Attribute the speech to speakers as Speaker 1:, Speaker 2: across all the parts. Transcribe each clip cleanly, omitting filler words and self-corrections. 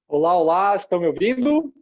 Speaker 1: Olá, olá, estão me ouvindo?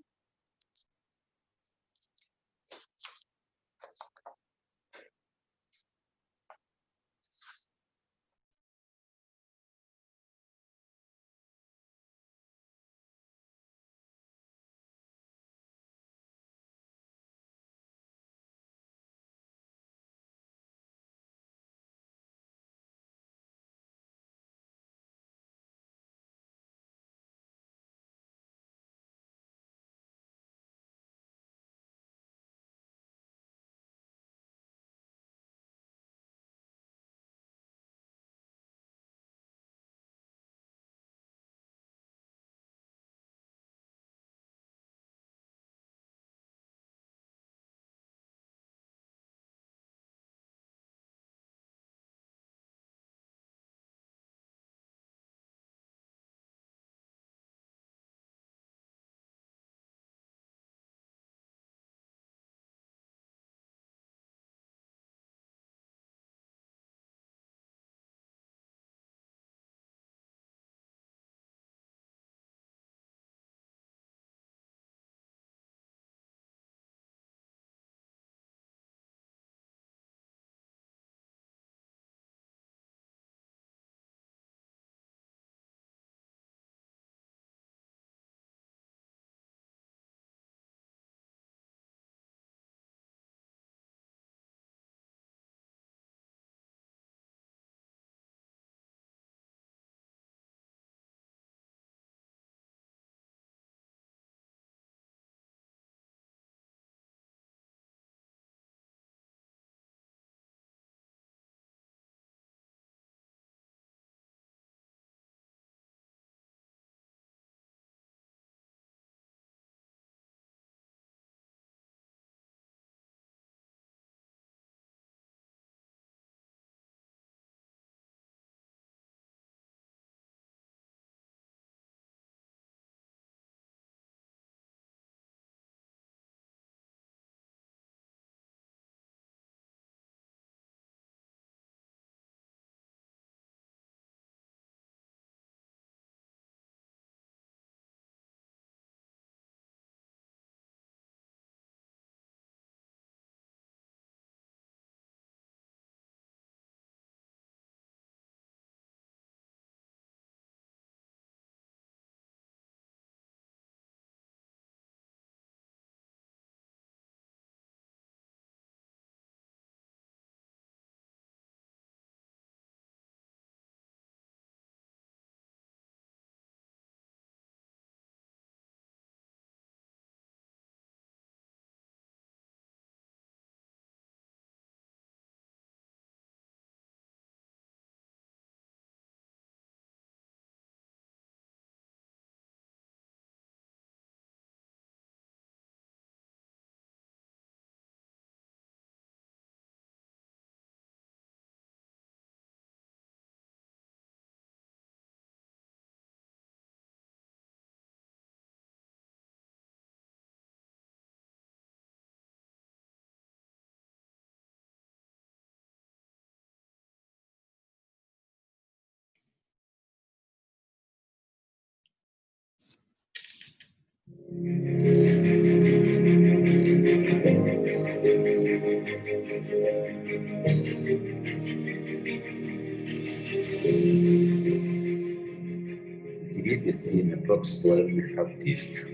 Speaker 2: Eu queria tecer minha própria história no mercado têxtil,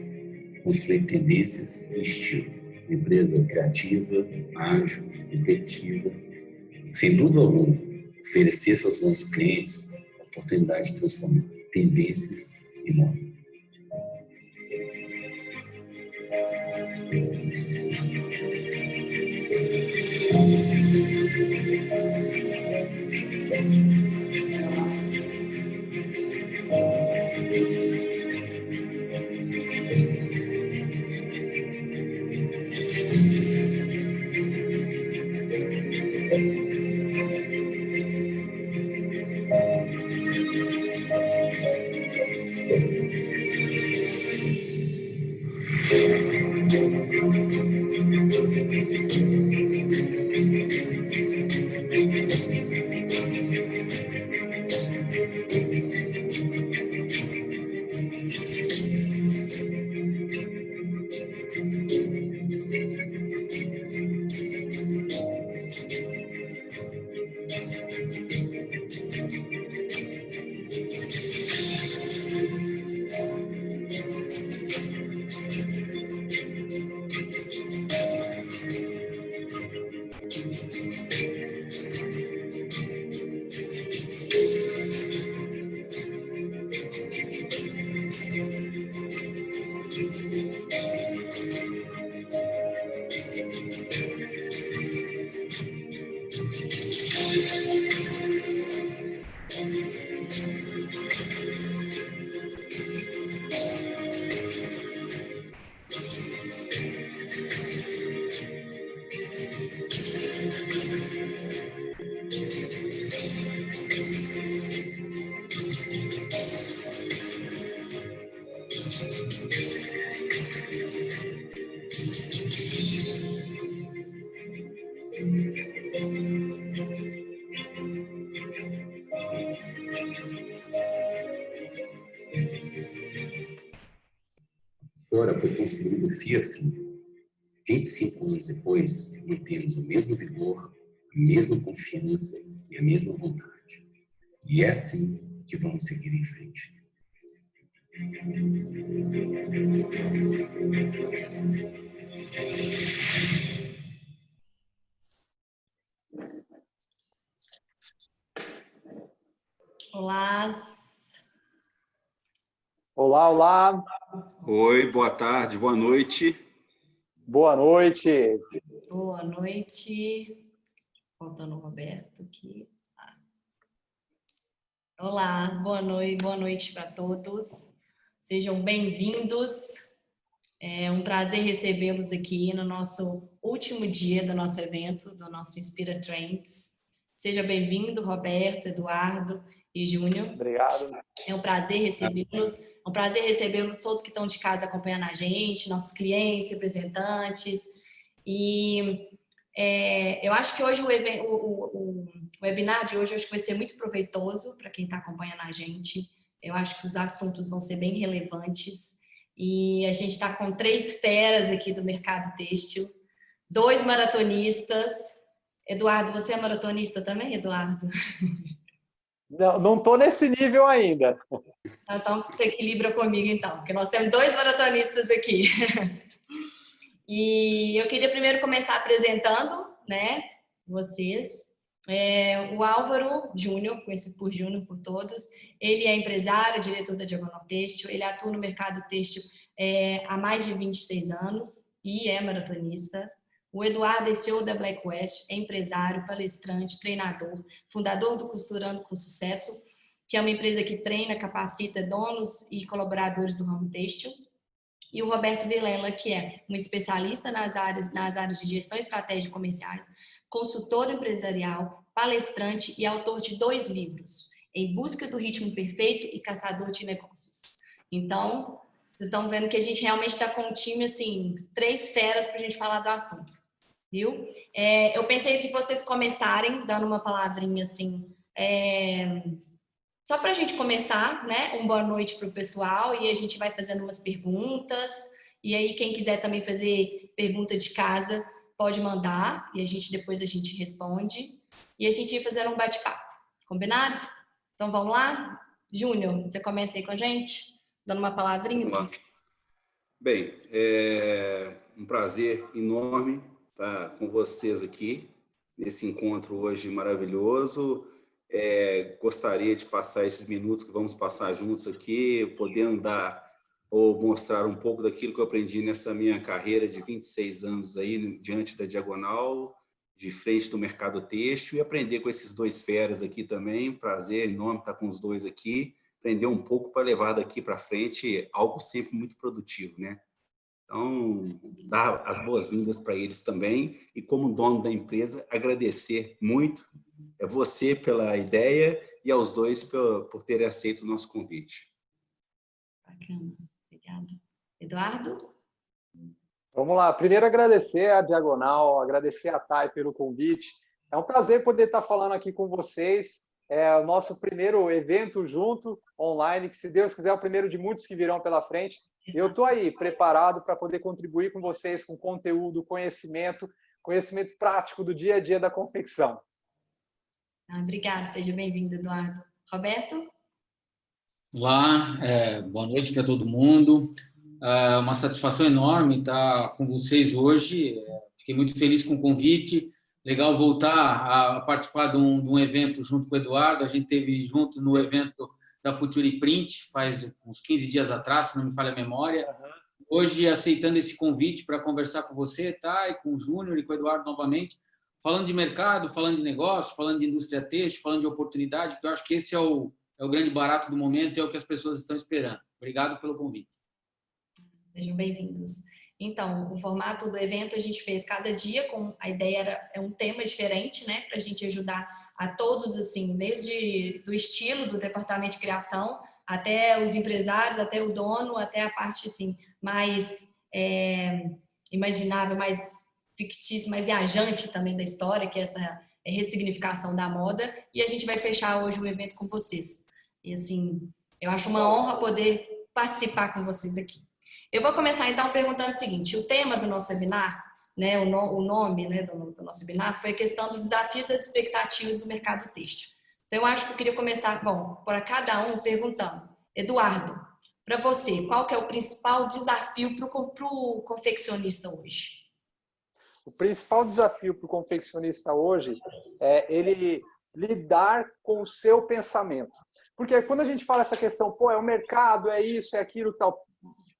Speaker 2: construir tendências e estilo. Uma empresa criativa, ágil, competitiva, que, sem dúvida alguma, oferecesse aos nossos clientes a oportunidade de transformar tendências em moda. Fora foi construído fio a fio. 25 anos depois, mantemos o mesmo vigor, a mesma confiança e a mesma vontade. E é assim que vamos seguir em frente.
Speaker 3: Olá.
Speaker 1: Olá, olá.
Speaker 4: Oi, boa tarde, boa noite.
Speaker 1: Boa noite.
Speaker 3: Boa noite. Faltando o Roberto aqui. Olá, boa noite para todos. Sejam bem-vindos. É um prazer recebê-los aqui no nosso último dia do nosso evento, do nosso Inspira Trends. Seja bem-vindo, Roberto, Eduardo e Júnior.
Speaker 1: Obrigado.
Speaker 3: É um prazer recebê-los. É um prazer recebê-los todos que estão de casa acompanhando a gente, nossos clientes, representantes. E eu acho que hoje o webinar de hoje eu acho que vai ser muito proveitoso para quem está acompanhando a gente. Eu acho que os assuntos vão ser bem relevantes. E a gente está com 3 feras aqui do mercado têxtil, 2 maratonistas. Eduardo, você é maratonista também, Eduardo?
Speaker 1: Não estou nesse nível ainda.
Speaker 3: Então, tu equilibra comigo, então, porque nós temos 2 maratonistas aqui. E eu queria primeiro começar apresentando, né, vocês. O Álvaro Júnior, conhecido por Júnior por todos, ele é empresário, diretor da Diagonal Têxtil, ele atua no mercado têxtil há mais de 26 anos e é maratonista. O Eduardo é CEO da Black West, é empresário, palestrante, treinador, fundador do Costurando com Sucesso, que é uma empresa que treina, capacita donos e colaboradores do ramo têxtil. E o Roberto Vilela, que é um especialista nas áreas de gestão e estratégia comerciais, consultor empresarial, palestrante e autor de 2 livros, Em Busca do Ritmo Perfeito e Caçador de Negócios. Então, vocês estão vendo que a gente realmente está com um time, assim, 3 feras para a gente falar do assunto, viu? Eu pensei de vocês começarem dando uma palavrinha, assim, só para a gente começar, né? Boa noite para o pessoal e a gente vai fazendo umas perguntas. E aí, quem quiser também fazer pergunta de casa, pode mandar e depois a gente responde. E a gente vai fazendo um bate-papo. Combinado? Então, vamos lá? Júnior, você começa aí com a gente? Dando uma palavrinha?
Speaker 4: Vamos lá. Bem, é um prazer enorme estar com vocês aqui, nesse encontro hoje maravilhoso. Gostaria de passar esses minutos que vamos passar juntos aqui, podendo dar ou mostrar um pouco daquilo que eu aprendi nessa minha carreira de 26 anos aí, diante da Diagonal, de frente do mercado têxtil, e aprender com esses 2 feras aqui também. Prazer enorme estar com os 2 aqui, aprender um pouco para levar daqui para frente algo sempre muito produtivo, né? Então, dar as boas-vindas para eles também e, como dono da empresa, agradecer muito você pela ideia e aos 2 por terem aceito o nosso convite.
Speaker 3: Bacana, obrigada. Eduardo?
Speaker 1: Vamos lá. Primeiro, agradecer a Diagonal, agradecer a Thay pelo convite. É um prazer poder estar falando aqui com vocês. É o nosso primeiro evento junto, online, que, se Deus quiser, é o primeiro de muitos que virão pela frente. Eu estou aí, preparado para poder contribuir com vocês com conteúdo, conhecimento prático do dia a dia da confecção.
Speaker 3: Obrigada, seja bem-vindo, Eduardo. Roberto?
Speaker 5: Olá, boa noite para todo mundo. Uma satisfação enorme estar com vocês hoje. Fiquei muito feliz com o convite. Legal voltar a participar de um evento junto com o Eduardo. A gente esteve junto no evento da Future Print faz uns 15 dias atrás, se não me falha a memória. Hoje, aceitando esse convite para conversar com você, tá? E com o Júnior e com o Eduardo novamente, falando de mercado, falando de negócio, falando de indústria têxtil, falando de oportunidade, que eu acho que esse é o grande barato do momento e é o que as pessoas estão esperando. Obrigado pelo convite.
Speaker 3: Sejam bem-vindos. Então, o formato do evento a gente fez cada dia com a ideia é um tema diferente, né, para a gente ajudar a todos, assim, desde do estilo do departamento de criação até os empresários, até o dono, até a parte assim mais imaginável, mais fictícia, mais viajante também da história, que é ressignificação da moda, e a gente vai fechar hoje o evento com vocês. E assim, eu acho uma honra poder participar com vocês daqui. Eu vou começar então perguntando o seguinte: o tema do nosso webinar, né, o nome, né, do nosso webinar foi a questão dos desafios e as expectativas do mercado têxtil. Então eu acho que eu queria começar, para cada um perguntando. Eduardo, para você, qual que é o principal desafio para o confeccionista hoje?
Speaker 1: O principal desafio para o confeccionista hoje é ele lidar com o seu pensamento. Porque quando a gente fala essa questão, é o mercado, é isso, é aquilo, tal,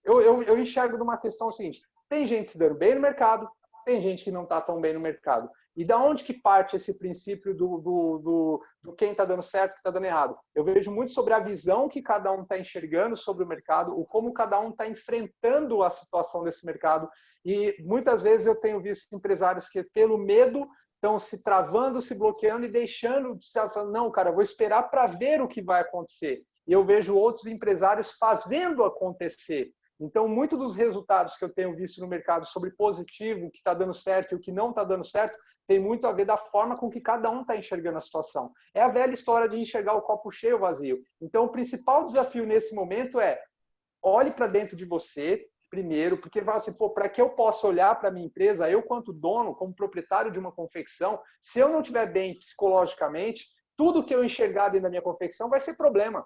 Speaker 1: eu enxergo numa questão seguinte: tem gente se dando bem no mercado, tem gente que não está tão bem no mercado. E da onde que parte esse princípio do quem está dando certo e que está dando errado? Eu vejo muito sobre a visão que cada um está enxergando sobre o mercado, o como cada um está enfrentando a situação desse mercado. E muitas vezes eu tenho visto empresários que, pelo medo, estão se travando, se bloqueando e deixando de se falar, não, cara, vou esperar para ver o que vai acontecer. E eu vejo outros empresários fazendo acontecer. Então, muito dos resultados que eu tenho visto no mercado sobre positivo, o que está dando certo e o que não está dando certo, tem muito a ver da forma com que cada um está enxergando a situação. É a velha história de enxergar o copo cheio ou vazio. Então, o principal desafio nesse momento é olhe para dentro de você primeiro, porque fala assim, para que eu possa olhar para a minha empresa, eu quanto dono, como proprietário de uma confecção, se eu não estiver bem psicologicamente, tudo que eu enxergar dentro da minha confecção vai ser problema.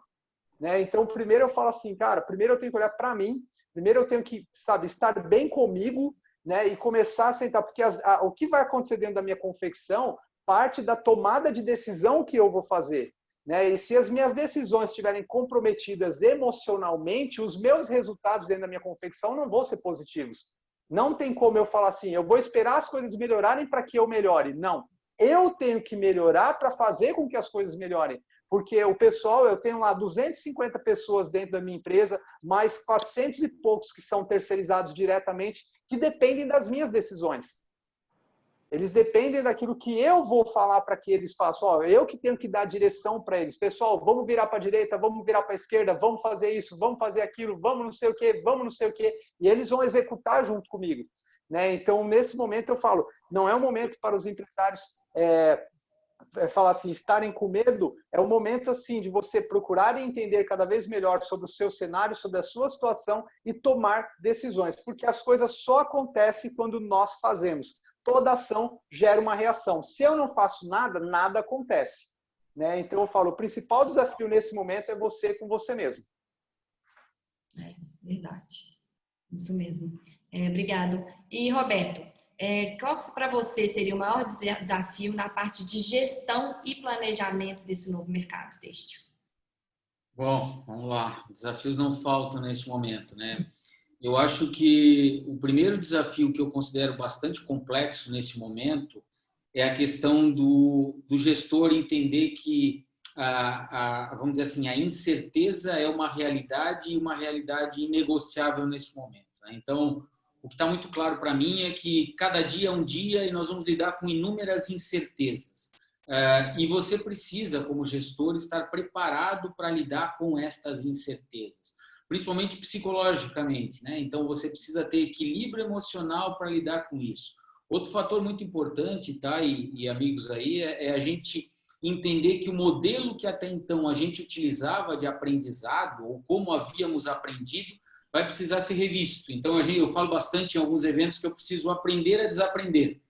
Speaker 1: Né? Então, primeiro eu falo assim, cara, primeiro eu tenho que olhar para mim, primeiro eu tenho que, estar bem comigo, né? E começar a sentar, porque o que vai acontecer dentro da minha confecção parte da tomada de decisão que eu vou fazer. Né? E se as minhas decisões estiverem comprometidas emocionalmente, os meus resultados dentro da minha confecção não vão ser positivos. Não tem como eu falar assim, eu vou esperar as coisas melhorarem para que eu melhore. Não. Eu tenho que melhorar para fazer com que as coisas melhorem. Porque o pessoal, eu tenho lá 250 pessoas dentro da minha empresa, mais 400 e poucos que são terceirizados diretamente, que dependem das minhas decisões. Eles dependem daquilo que eu vou falar para que eles façam. Eu que tenho que dar direção para eles. Pessoal, vamos virar para a direita, vamos virar para a esquerda, vamos fazer isso, vamos fazer aquilo, vamos não sei o quê, vamos não sei o quê. E eles vão executar junto comigo. Né? Então, nesse momento, eu falo, não é um momento para os empresários falar assim, estarem com medo, é o momento assim de você procurar entender cada vez melhor sobre o seu cenário, sobre a sua situação e tomar decisões, porque as coisas só acontecem quando nós fazemos. Toda ação gera uma reação. Se eu não faço nada, nada acontece. Né? Então eu falo, o principal desafio nesse momento é você com você mesmo.
Speaker 3: É verdade. Isso mesmo. Obrigado. E Roberto, qual para você seria o maior desafio na parte de gestão e planejamento desse novo mercado têxtil?
Speaker 5: Bom, vamos lá. Desafios não faltam nesse momento, né? Eu acho que o primeiro desafio que eu considero bastante complexo nesse momento é a questão do gestor entender que, vamos dizer assim, a incerteza é uma realidade e uma realidade inegociável nesse momento. Né? Então, o que está muito claro para mim é que cada dia é um dia e nós vamos lidar com inúmeras incertezas. E você precisa, como gestor, estar preparado para lidar com estas incertezas, principalmente psicologicamente. Né? Então, você precisa ter equilíbrio emocional para lidar com isso. Outro fator muito importante, tá? E amigos aí, é a gente entender que o modelo que até então a gente utilizava de aprendizado, ou como havíamos aprendido, vai precisar ser revisto. Então, eu falo bastante em alguns eventos que eu preciso aprender a desaprender.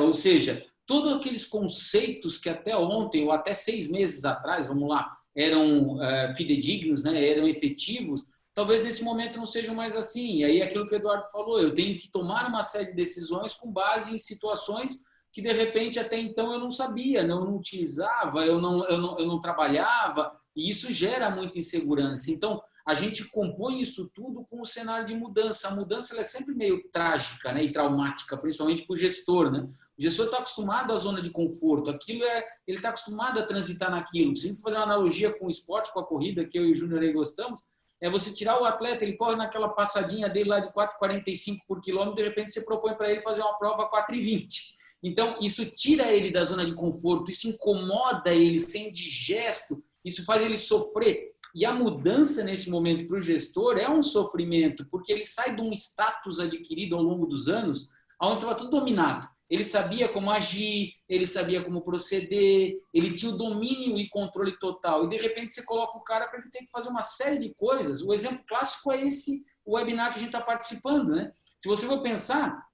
Speaker 5: Ou seja, todos aqueles conceitos que até ontem, ou até 6 meses atrás, vamos lá, eram fidedignos, né, eram efetivos, talvez nesse momento não sejam mais assim. E aí, aquilo que o Eduardo falou, eu tenho que tomar uma série de decisões com base em situações que, de repente, até então eu não sabia, eu não utilizava, eu não trabalhava, e isso gera muita insegurança. Então, a gente compõe isso tudo com o cenário de mudança. A mudança ela é sempre meio trágica, né, e traumática, principalmente para o gestor. Né? O gestor está acostumado à zona de conforto, ele está acostumado a transitar naquilo. Se a gente fazer uma analogia com o esporte, com a corrida, que eu e o Júnior aí gostamos, é você tirar o atleta, ele corre naquela passadinha dele lá de 4,45 por quilômetro, de repente você propõe para ele fazer uma prova 4,20. Então, isso tira ele da zona de conforto, isso incomoda ele, isso é indigesto, isso faz ele sofrer. E a mudança nesse momento para o gestor é um sofrimento, porque ele sai de um status adquirido ao longo dos anos, onde estava tudo dominado. Ele sabia como agir, ele sabia como proceder, ele tinha o domínio e controle total. E, de repente, você coloca o cara para ele ter que fazer uma série de coisas. O exemplo clássico é esse, o webinar que a gente está participando, né? Se você for pensar,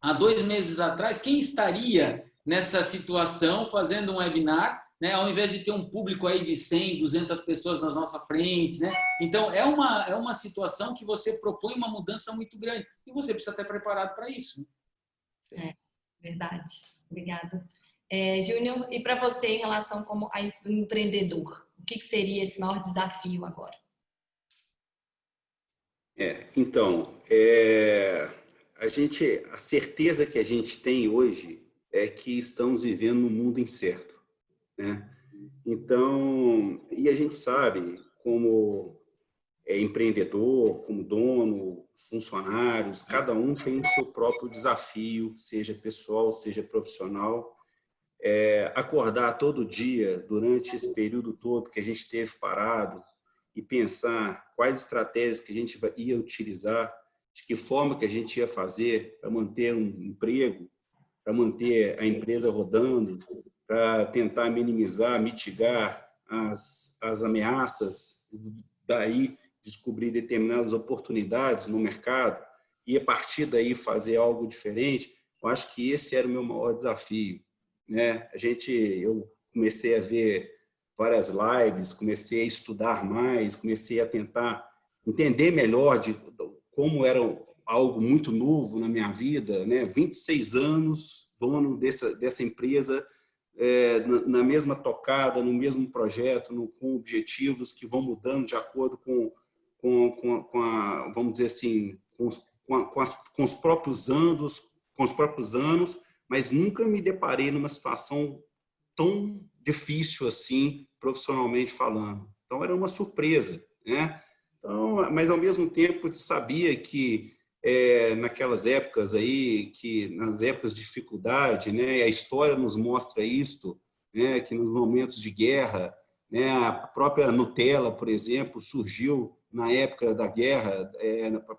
Speaker 5: há 2 meses atrás, quem estaria nessa situação fazendo um webinar, né, ao invés de ter um público aí de 100, 200 pessoas na nossa frente, né? Então, é uma situação que você propõe uma mudança muito grande e você precisa estar preparado para isso.
Speaker 3: Verdade. Obrigada. Júnior, e para você, em relação como empreendedor, o que seria esse maior desafio agora?
Speaker 4: Então, a certeza que a gente tem hoje é que estamos vivendo num mundo incerto, né? Então, e a gente sabe como empreendedor, como dono, funcionários, cada um tem o seu próprio desafio, seja pessoal, seja profissional. Acordar todo dia, durante esse período todo que a gente esteve parado, e pensar quais estratégias que a gente ia utilizar, de que forma que a gente ia fazer para manter um emprego, para manter a empresa rodando, para tentar minimizar, mitigar as ameaças, daí descobrir determinadas oportunidades no mercado e a partir daí fazer algo diferente. Eu acho que esse era o meu maior desafio, né? Eu comecei a ver várias lives, comecei a estudar mais, comecei a tentar entender melhor de como era algo muito novo na minha vida, né? 26 anos, dono dessa empresa, na mesma tocada, no mesmo projeto, com objetivos que vão mudando de acordo com vamos dizer assim, com os próprios anos, mas nunca me deparei numa situação tão difícil assim, profissionalmente falando. Então, era uma surpresa, né? Então, mas, ao mesmo tempo, eu sabia que naquelas épocas aí, nas épocas de dificuldade, né, a história nos mostra isto, né, que nos momentos de guerra, né, a própria Nutella, por exemplo, surgiu na época da guerra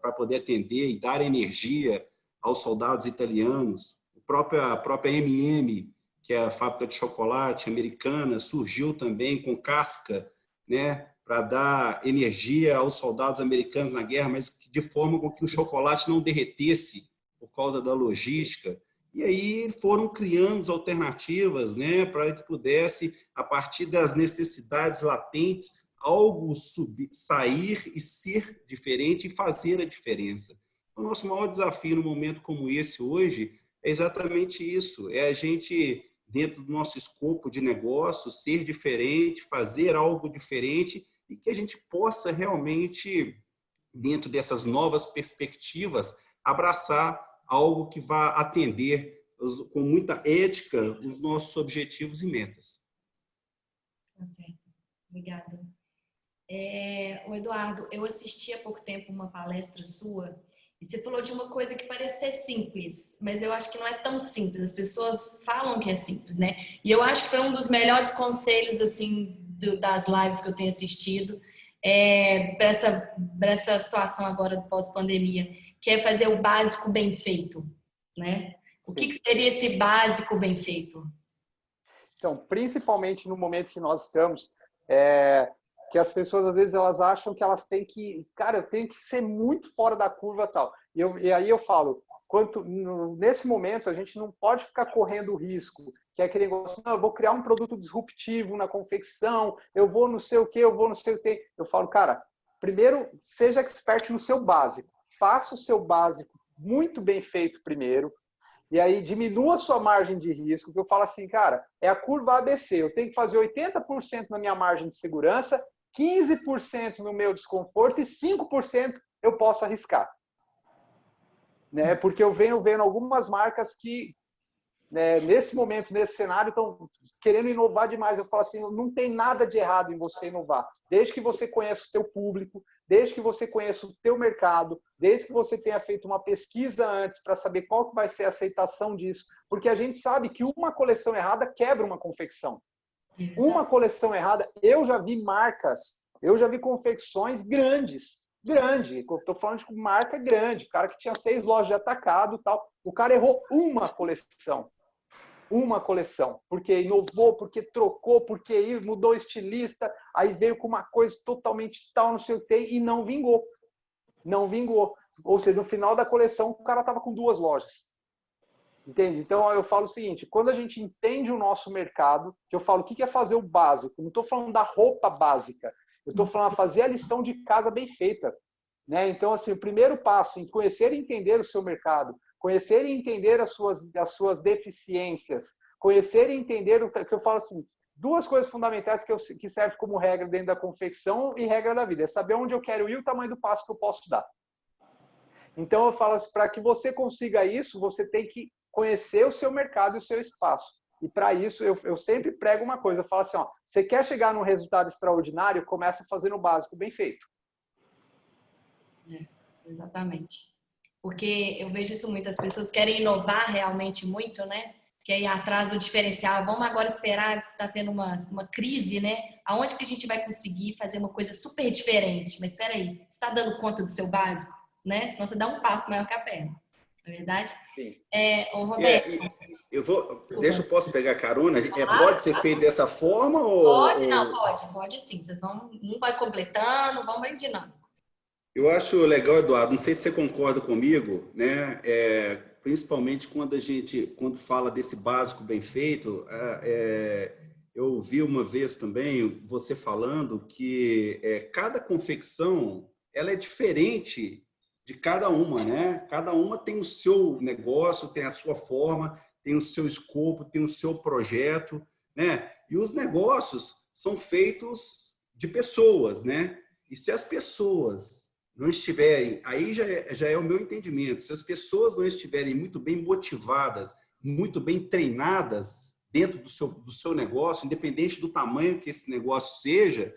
Speaker 4: para poder atender e dar energia aos soldados italianos. A própria M&M, que é a fábrica de chocolate americana, surgiu também com casca, né, para dar energia aos soldados americanos na guerra, mas de forma com que o chocolate não derretesse por causa da logística. E aí foram criando alternativas, né, para que pudesse, a partir das necessidades latentes, algo sair e ser diferente e fazer a diferença. O nosso maior desafio num momento como esse hoje é exatamente isso, é a gente, dentro do nosso escopo de negócio, ser diferente, fazer algo diferente e que a gente possa realmente, dentro dessas novas perspectivas, abraçar algo que vá atender com muita ética os nossos objetivos e metas.
Speaker 3: Perfeito. Obrigada. Eduardo, eu assisti há pouco tempo uma palestra sua e você falou de uma coisa que parece ser simples, mas eu acho que não é tão simples. As pessoas falam que é simples, né? E eu acho que foi um dos melhores conselhos, assim, das lives que eu tenho assistido para essa situação agora do pós-pandemia, que é fazer o básico bem feito, né? O que seria esse básico bem feito?
Speaker 1: Então, principalmente no momento que nós estamos, que as pessoas, às vezes, elas acham que elas têm que... Cara, eu tenho que ser muito fora da curva e tal. E aí eu falo, nesse momento, a gente não pode ficar correndo o risco, que é aquele negócio, não, eu vou criar um produto disruptivo na confecção, eu vou não sei o quê, eu vou não sei o quê. Eu falo, cara, primeiro, seja expert no seu básico. Faça o seu básico muito bem feito primeiro, e aí diminua a sua margem de risco, que eu falo assim, cara, é a curva ABC, eu tenho que fazer 80% na minha margem de segurança, 15% no meu desconforto e 5% eu posso arriscar. Né? Porque eu venho vendo algumas marcas que, né, nesse momento, nesse cenário, estão querendo inovar demais. Eu falo assim, não tem nada de errado em você inovar, desde que você conheça o teu público, desde que você conheça o teu mercado, desde que você tenha feito uma pesquisa antes para saber qual que vai ser a aceitação disso, porque a gente sabe que uma coleção errada quebra uma confecção. Uma coleção errada, eu já vi marcas, eu já vi confecções grandes grande. Estou falando de marca grande. O cara que tinha 6 lojas de atacado e tal. O cara errou uma coleção. Uma coleção, porque inovou, porque trocou, porque mudou estilista, aí veio com uma coisa totalmente tal, não sei o que tem, e não vingou. Não vingou. Ou seja, no final da coleção, o cara estava com 2 lojas. Entende? Então, eu falo o seguinte, quando a gente entende o nosso mercado, que eu falo, o que é fazer o básico? Não estou falando da roupa básica, eu estou falando fazer a lição de casa bem feita. Né? Então, assim, o primeiro passo em conhecer e entender o seu mercado, conhecer e entender as suas deficiências, conhecer e entender o que eu falo assim, 2 coisas fundamentais que servem como regra dentro da confecção e regra da vida, é saber onde eu quero ir e o tamanho do passo que eu posso dar. Então, eu falo assim, para que você consiga isso, você tem que conhecer o seu mercado e o seu espaço. E para isso, eu sempre prego uma coisa, eu falo assim, ó, você quer chegar num resultado extraordinário, começa fazendo o básico bem feito.
Speaker 3: Exatamente. Porque eu vejo isso muitas pessoas querem inovar realmente muito, né? Que é ir atrás do diferencial. Vamos agora esperar, tá tendo uma crise, né? Aonde que a gente vai conseguir fazer uma coisa super diferente? Mas espera aí, você está dando conta do seu básico, né? Senão você dá um passo maior que a perna. Não é verdade?
Speaker 1: Sim.
Speaker 3: Ô, Roberto.
Speaker 4: Posso pegar carona? Pode ser feito dessa forma?
Speaker 3: Pode, não, pode sim. Vocês vão, um vai completando, vamos bem dinâmico.
Speaker 4: Eu acho legal, Eduardo, não sei se você concorda comigo, né? Principalmente quando fala desse básico bem feito, eu ouvi uma vez também você falando que cada confecção ela é diferente de cada uma, né? Cada uma tem o seu negócio, tem a sua forma, tem o seu escopo, tem o seu projeto, né? E os negócios são feitos de pessoas, né? E se as pessoas não estiverem, aí já é o meu entendimento, se as pessoas não estiverem muito bem motivadas, muito bem treinadas dentro do seu negócio, independente do tamanho que esse negócio seja,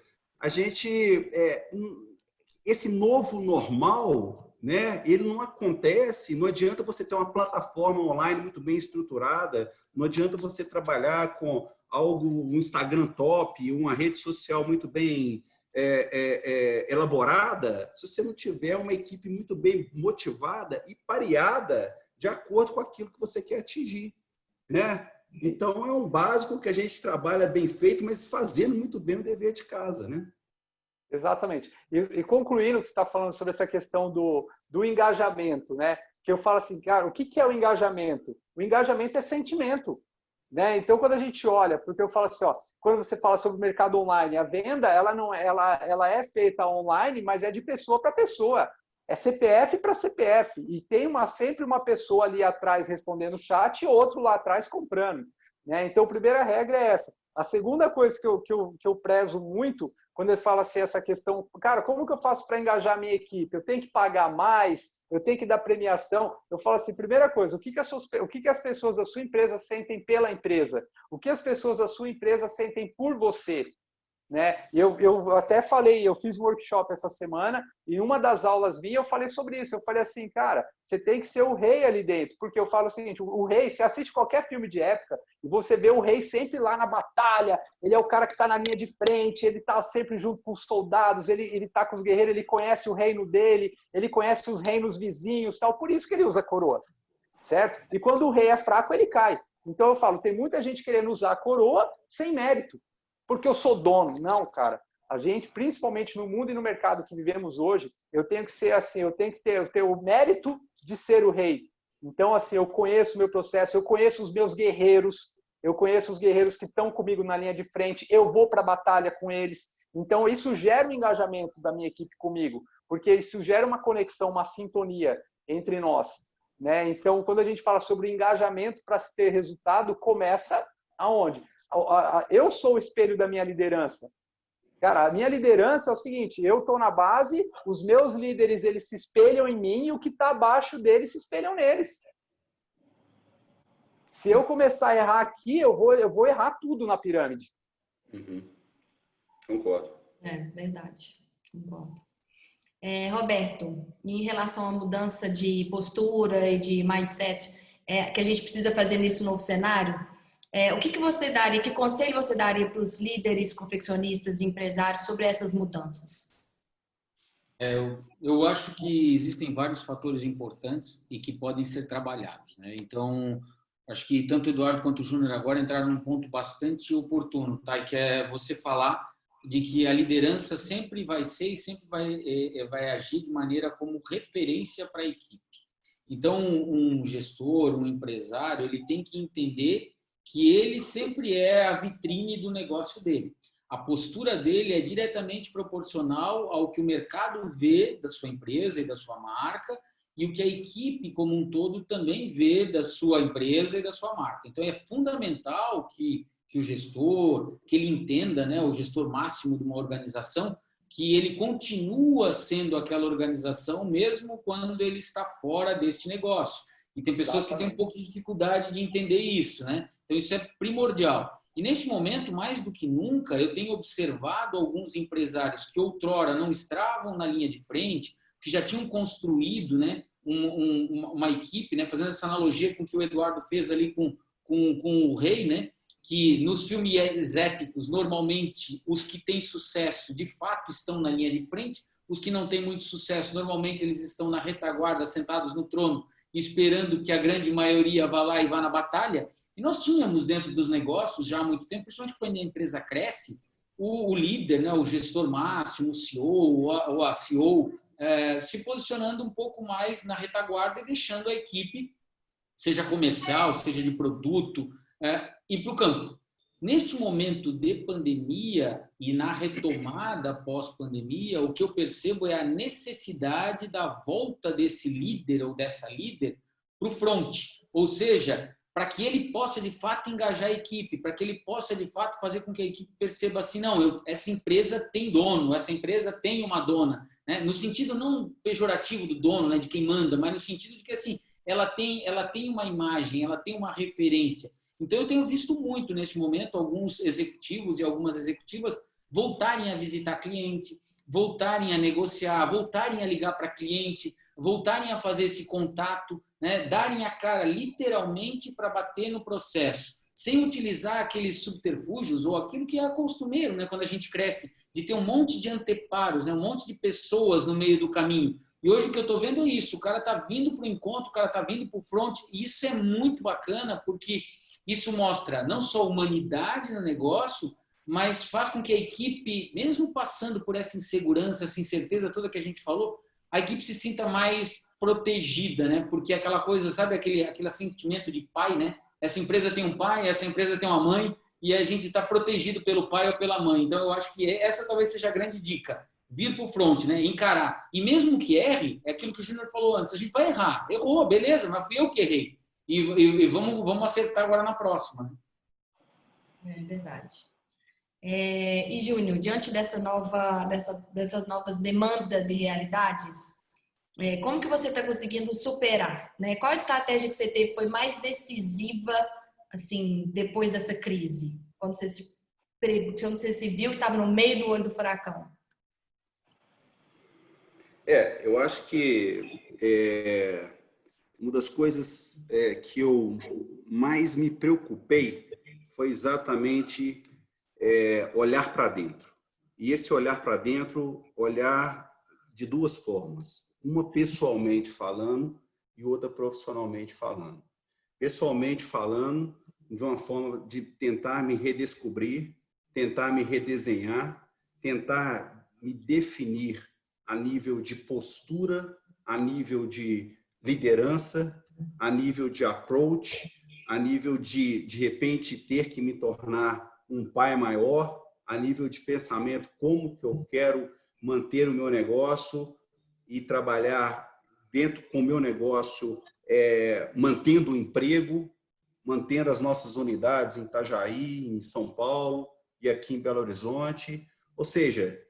Speaker 4: esse novo normal, né, ele não acontece, não adianta você ter uma plataforma online muito bem estruturada, não adianta você trabalhar com um Instagram top, uma rede social muito bem elaborada, se você não tiver uma equipe muito bem motivada e pareada de acordo com aquilo que você quer atingir, né? Então, é um básico que a gente trabalha bem feito, mas fazendo muito bem o dever de casa, né?
Speaker 1: Exatamente. E concluindo o que você está falando sobre essa questão do engajamento, né? Que eu falo assim, cara, o que é o engajamento? O engajamento é sentimento. Né? Então, quando a gente olha, porque eu falo assim, ó, quando você fala sobre o mercado online, a venda ela é feita online, mas é de pessoa para pessoa. É CPF para CPF. E tem sempre uma pessoa ali atrás respondendo o chat e outro lá atrás comprando. Né? Então, a primeira regra é essa. A segunda coisa que eu prezo muito, quando ele fala assim, essa questão, cara, como que eu faço para engajar a minha equipe? Eu tenho que pagar mais? Eu tenho que dar premiação? Eu falo assim, primeira coisa, o que as pessoas da sua empresa sentem pela empresa? O que as pessoas da sua empresa sentem por você? Né? Eu até falei, eu fiz um workshop essa semana e uma das aulas minha eu falei sobre isso. Eu falei assim, cara, você tem que ser o rei ali dentro, porque eu falo o seguinte, o rei, você assiste qualquer filme de época e você vê o rei sempre lá na batalha, ele é o cara que está na linha de frente, ele está sempre junto com os soldados, ele está com os guerreiros, ele conhece o reino dele, ele conhece os reinos vizinhos, tal, por isso que ele usa a coroa, certo? E quando o rei é fraco, ele cai. Então eu falo, tem muita gente querendo usar a coroa sem mérito, porque eu sou dono. Não, cara. A gente, principalmente no mundo e no mercado que vivemos hoje, eu tenho que ser assim, eu tenho que ter o mérito de ser o rei. Então, assim, eu conheço o meu processo, eu conheço os meus guerreiros, eu conheço os guerreiros que estão comigo na linha de frente, eu vou para a batalha com eles. Então, isso gera um engajamento da minha equipe comigo, porque isso gera uma conexão, uma sintonia entre nós. Né? Então, quando a gente fala sobre engajamento para se ter resultado, começa aonde? Eu sou o espelho da minha liderança. Cara, a minha liderança é o seguinte, eu estou na base, os meus líderes eles se espelham em mim e o que está abaixo deles se espelham neles. Se eu começar a errar aqui, eu vou errar tudo na pirâmide.
Speaker 4: Uhum. Concordo.
Speaker 3: Verdade. Concordo. Roberto, em relação à mudança de postura e de mindset que a gente precisa fazer nesse novo cenário, o que você daria, que conselho você daria para os líderes, confeccionistas e empresários sobre essas mudanças?
Speaker 5: Eu acho que existem vários fatores importantes e que podem ser trabalhados, né? Então, acho que tanto o Eduardo quanto o Júnior agora entraram num ponto bastante oportuno, tá? Que é você falar de que a liderança sempre vai ser e sempre vai agir de maneira como referência para a equipe. Então, um gestor, um empresário, ele tem que entender que ele sempre é a vitrine do negócio dele. A postura dele é diretamente proporcional ao que o mercado vê da sua empresa e da sua marca e o que a equipe como um todo também vê da sua empresa e da sua marca. Então, é fundamental que o gestor, que ele entenda, né, o gestor máximo de uma organização, que ele continua sendo aquela organização mesmo quando ele está fora deste negócio. E tem pessoas que têm um pouco de dificuldade de entender isso, né? Então, isso é primordial. E, neste momento, mais do que nunca, eu tenho observado alguns empresários que outrora não estavam na linha de frente, que já tinham construído, né, uma equipe, né, fazendo essa analogia com o que o Eduardo fez ali com o rei, né, que nos filmes épicos, normalmente, os que têm sucesso, de fato, estão na linha de frente, os que não têm muito sucesso, normalmente, eles estão na retaguarda, sentados no trono, esperando que a grande maioria vá lá e vá na batalha. E nós tínhamos dentro dos negócios já há muito tempo, principalmente quando a empresa cresce, o líder, né, o gestor máximo, o CEO ou a CEO, se posicionando um pouco mais na retaguarda e deixando a equipe, seja comercial, seja de produto, ir para o campo. Neste momento de pandemia e na retomada pós-pandemia, o que eu percebo é a necessidade da volta desse líder ou dessa líder para o front, ou seja, para que ele possa de fato engajar a equipe, para que ele possa de fato fazer com que a equipe perceba assim, não, essa empresa tem dono, essa empresa tem uma dona, né? No sentido não pejorativo do dono, né, de quem manda, mas no sentido de que assim, ela tem uma imagem, ela tem uma referência. Então, eu tenho visto muito, nesse momento, alguns executivos e algumas executivas voltarem a visitar cliente, voltarem a negociar, voltarem a ligar para cliente, voltarem a fazer esse contato, né? Darem a cara literalmente para bater no processo, sem utilizar aqueles subterfúgios ou aquilo que é costumeiro, né? Quando a gente cresce, de ter um monte de anteparos, né? Um monte de pessoas no meio do caminho. E hoje o que eu estou vendo é isso, o cara está vindo para o encontro, o cara está vindo para o front, e isso é muito bacana, porque isso mostra não só humanidade no negócio, mas faz com que a equipe, mesmo passando por essa insegurança, essa incerteza toda que a gente falou, a equipe se sinta mais protegida, né? Porque aquela coisa, sabe, aquele sentimento de pai, né? Essa empresa tem um pai, essa empresa tem uma mãe, e a gente está protegido pelo pai ou pela mãe. Então, eu acho que essa talvez seja a grande dica. Vir para o front, né? Encarar. E mesmo que erre, é aquilo que o Júnior falou antes, a gente vai errar. Errou, beleza, mas fui eu que errei. E vamos acertar agora na próxima.
Speaker 3: É verdade. E, Júnior, diante dessas novas demandas e realidades, como que você está conseguindo superar? Né? Qual a estratégia que você teve foi mais decisiva assim, depois dessa crise? Quando você se viu que estava no meio do olho do furacão?
Speaker 4: Eu acho que uma das coisas que eu mais me preocupei foi exatamente olhar para dentro. E esse olhar para dentro, olhar de duas formas. Uma pessoalmente falando e outra profissionalmente falando. Pessoalmente falando, de uma forma de tentar me redescobrir, tentar me redesenhar, tentar me definir a nível de postura, a nível de liderança, a nível de approach, a nível de repente, ter que me tornar um pai maior, a nível de pensamento, como que eu quero manter o meu negócio e trabalhar dentro com o meu negócio, mantendo o emprego, mantendo as nossas unidades em Itajaí, em São Paulo e aqui em Belo Horizonte. Ou seja,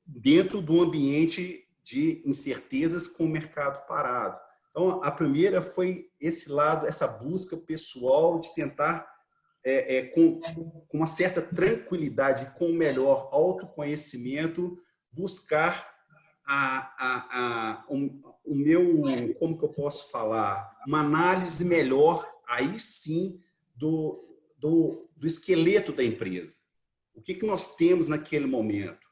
Speaker 4: dentro do ambiente de incertezas com o mercado parado. Então, a primeira foi esse lado, essa busca pessoal de tentar, com uma certa tranquilidade, com o melhor autoconhecimento, buscar o meu, como que eu posso falar, uma análise melhor, aí sim, do esqueleto da empresa. O que nós temos naquele momento?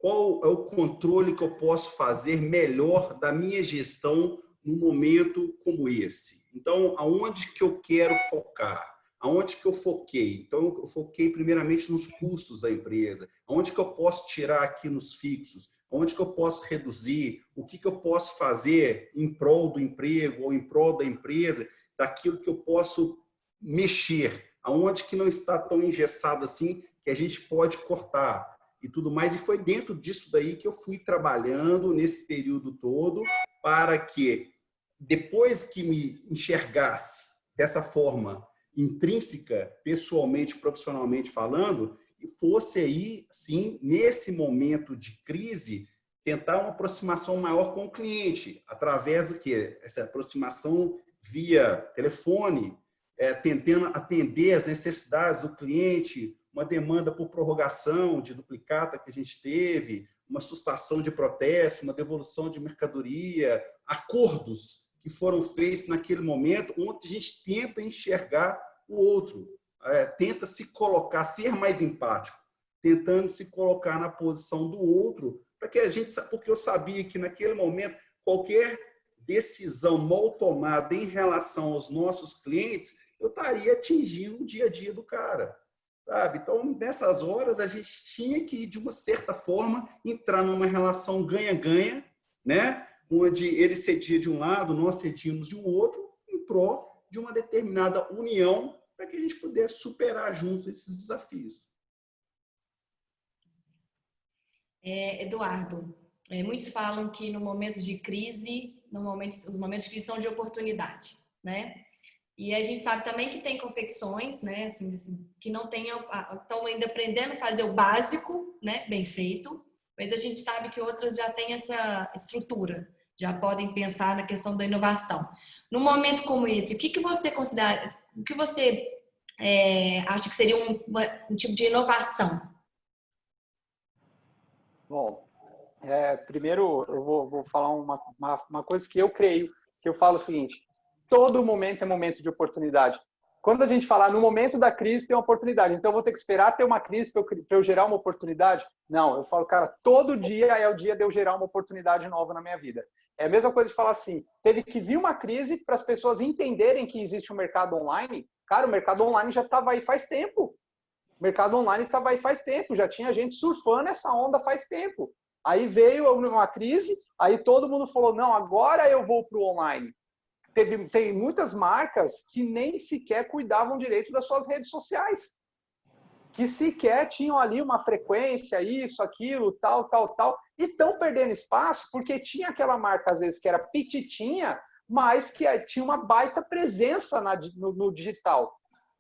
Speaker 4: qual é o controle que eu posso fazer melhor da minha gestão num momento como esse. Então, aonde que eu quero focar? Aonde que eu foquei? Então, eu foquei primeiramente nos custos da empresa. Aonde que eu posso tirar aqui nos fixos? Onde que eu posso reduzir? O que que eu posso fazer em prol do emprego ou em prol da empresa, daquilo que eu posso mexer? Aonde que não está tão engessado assim que a gente pode cortar e tudo mais. E foi dentro disso daí que eu fui trabalhando nesse período todo para que, depois que me enxergasse dessa forma intrínseca, pessoalmente, profissionalmente falando, e fosse aí, sim, nesse momento de crise, tentar uma aproximação maior com o cliente, através do quê? Essa aproximação via telefone, tentando atender as necessidades do cliente, uma demanda por prorrogação de duplicata que a gente teve, uma sustação de protesto, uma devolução de mercadoria, acordos que foram feitos naquele momento, onde a gente tenta enxergar o outro, tenta se colocar, ser mais empático, tentando se colocar na posição do outro, para que a gente, porque eu sabia que naquele momento qualquer decisão mal tomada em relação aos nossos clientes, eu estaria atingindo o dia a dia do cara, sabe? Então, nessas horas, a gente tinha que, de uma certa forma, entrar numa relação ganha-ganha, né? Onde ele cedia de um lado, nós cedíamos de um outro, em prol de uma determinada união, para que a gente pudesse superar juntos esses desafios.
Speaker 3: Eduardo, muitos falam que no momento de crise, os momentos de crise são de oportunidade, né? E a gente sabe também que tem confecções, né, assim, que não estão ainda aprendendo a fazer o básico, né, bem feito, mas a gente sabe que outras já têm essa estrutura, já podem pensar na questão da inovação. Num momento como esse, o que você considera, o que você acha que seria um tipo de inovação?
Speaker 1: Bom, primeiro eu vou falar uma coisa que eu creio, que eu falo o seguinte: todo momento é momento de oportunidade. Quando a gente falar no momento da crise tem uma oportunidade, então eu vou ter que esperar ter uma crise para eu gerar uma oportunidade? Não, eu falo, cara, todo dia é o dia de eu gerar uma oportunidade nova na minha vida. É a mesma coisa de falar assim, teve que vir uma crise para as pessoas entenderem que existe um mercado online. Cara, o mercado online já estava aí faz tempo. O mercado online estava aí faz tempo, já tinha gente surfando essa onda faz tempo. Aí veio uma crise, aí todo mundo falou, não, agora eu vou para o online. Tem muitas marcas que nem sequer cuidavam direito das suas redes sociais, que sequer tinham ali uma frequência, isso, aquilo, tal, e estão perdendo espaço porque tinha aquela marca, às vezes, que era pititinha, mas que tinha uma baita presença no digital.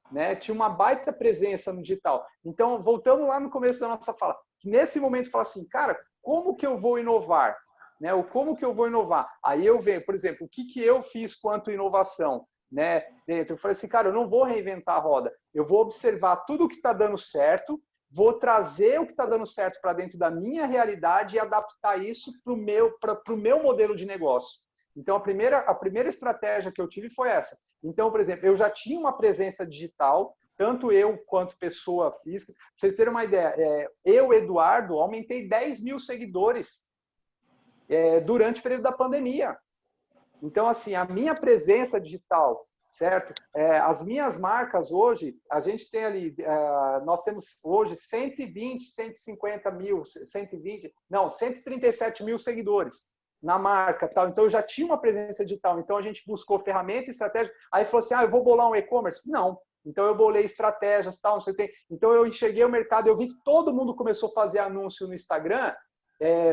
Speaker 1: Né? Tinha uma baita presença no digital. Então, voltamos lá no começo da nossa fala, que nesse momento fala assim, cara, como que eu vou inovar? Né? O como que eu vou inovar? Aí eu venho, por exemplo, o que eu fiz quanto inovação? Né? Eu falei assim, cara, eu não vou reinventar a roda, eu vou observar tudo o que está dando certo, vou trazer o que está dando certo para dentro da minha realidade e adaptar isso para o meu modelo de negócio. Então, a primeira estratégia que eu tive foi essa. Então, por exemplo, eu já tinha uma presença digital, tanto eu quanto pessoa física. Para vocês terem uma ideia, eu, Eduardo, aumentei 10 mil seguidores durante o período da pandemia. Então, assim, a minha presença digital, certo? As minhas marcas hoje, a gente tem ali, nós temos hoje 137 mil seguidores na marca, tal. Então eu já tinha uma presença digital, então a gente buscou ferramentas, estratégias, aí falou assim, eu vou bolar um e-commerce? Não. Então eu bolei estratégias, tal, não sei o que. Então eu enxerguei o mercado, eu vi que todo mundo começou a fazer anúncio no Instagram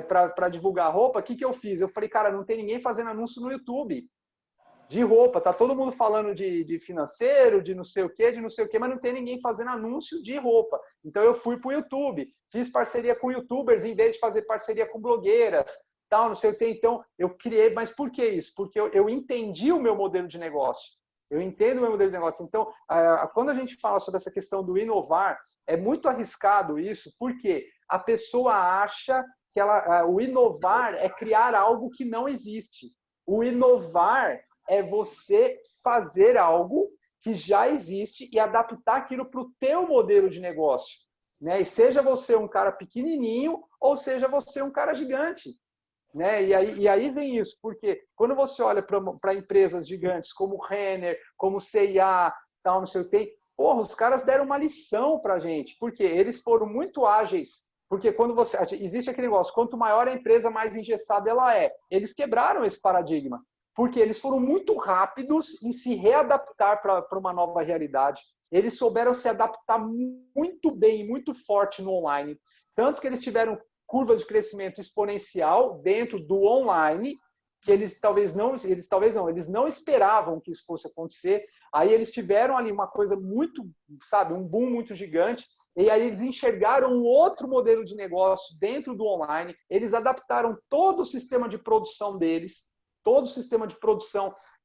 Speaker 1: para divulgar roupa. O que eu fiz? Eu falei, cara, não tem ninguém fazendo anúncio no YouTube de roupa, tá todo mundo falando de financeiro, de não sei o que, mas não tem ninguém fazendo anúncio de roupa. Então eu fui para o YouTube, fiz parceria com youtubers em vez de fazer parceria com blogueiras, tal, não sei o que. Então eu criei, mas por que isso? Porque eu entendi o meu modelo de negócio. Eu entendo o meu modelo de negócio. Então, quando a gente fala sobre essa questão do inovar, é muito arriscado isso, porque a pessoa acha que o inovar é criar algo que não existe. O inovar é você fazer algo que já existe e adaptar aquilo para o teu modelo de negócio. né? E seja você um cara pequenininho ou seja você um cara gigante, né? E aí vem isso, porque quando você olha para empresas gigantes como Renner, como C&A, tal, não sei o que tem, porra, os caras deram uma lição para a gente, porque eles foram muito ágeis. Porque quando existe aquele negócio, quanto maior a empresa, mais engessada ela é. Eles quebraram esse paradigma, porque eles foram muito rápidos em se readaptar para uma nova realidade. Eles souberam se adaptar muito bem, muito forte no online. Tanto que eles tiveram curva de crescimento exponencial dentro do online, que eles não esperavam que isso fosse acontecer. Aí eles tiveram ali uma coisa muito, sabe, um boom muito gigante. E aí eles enxergaram um outro modelo de negócio dentro do online. Eles adaptaram todo o sistema de produção deles,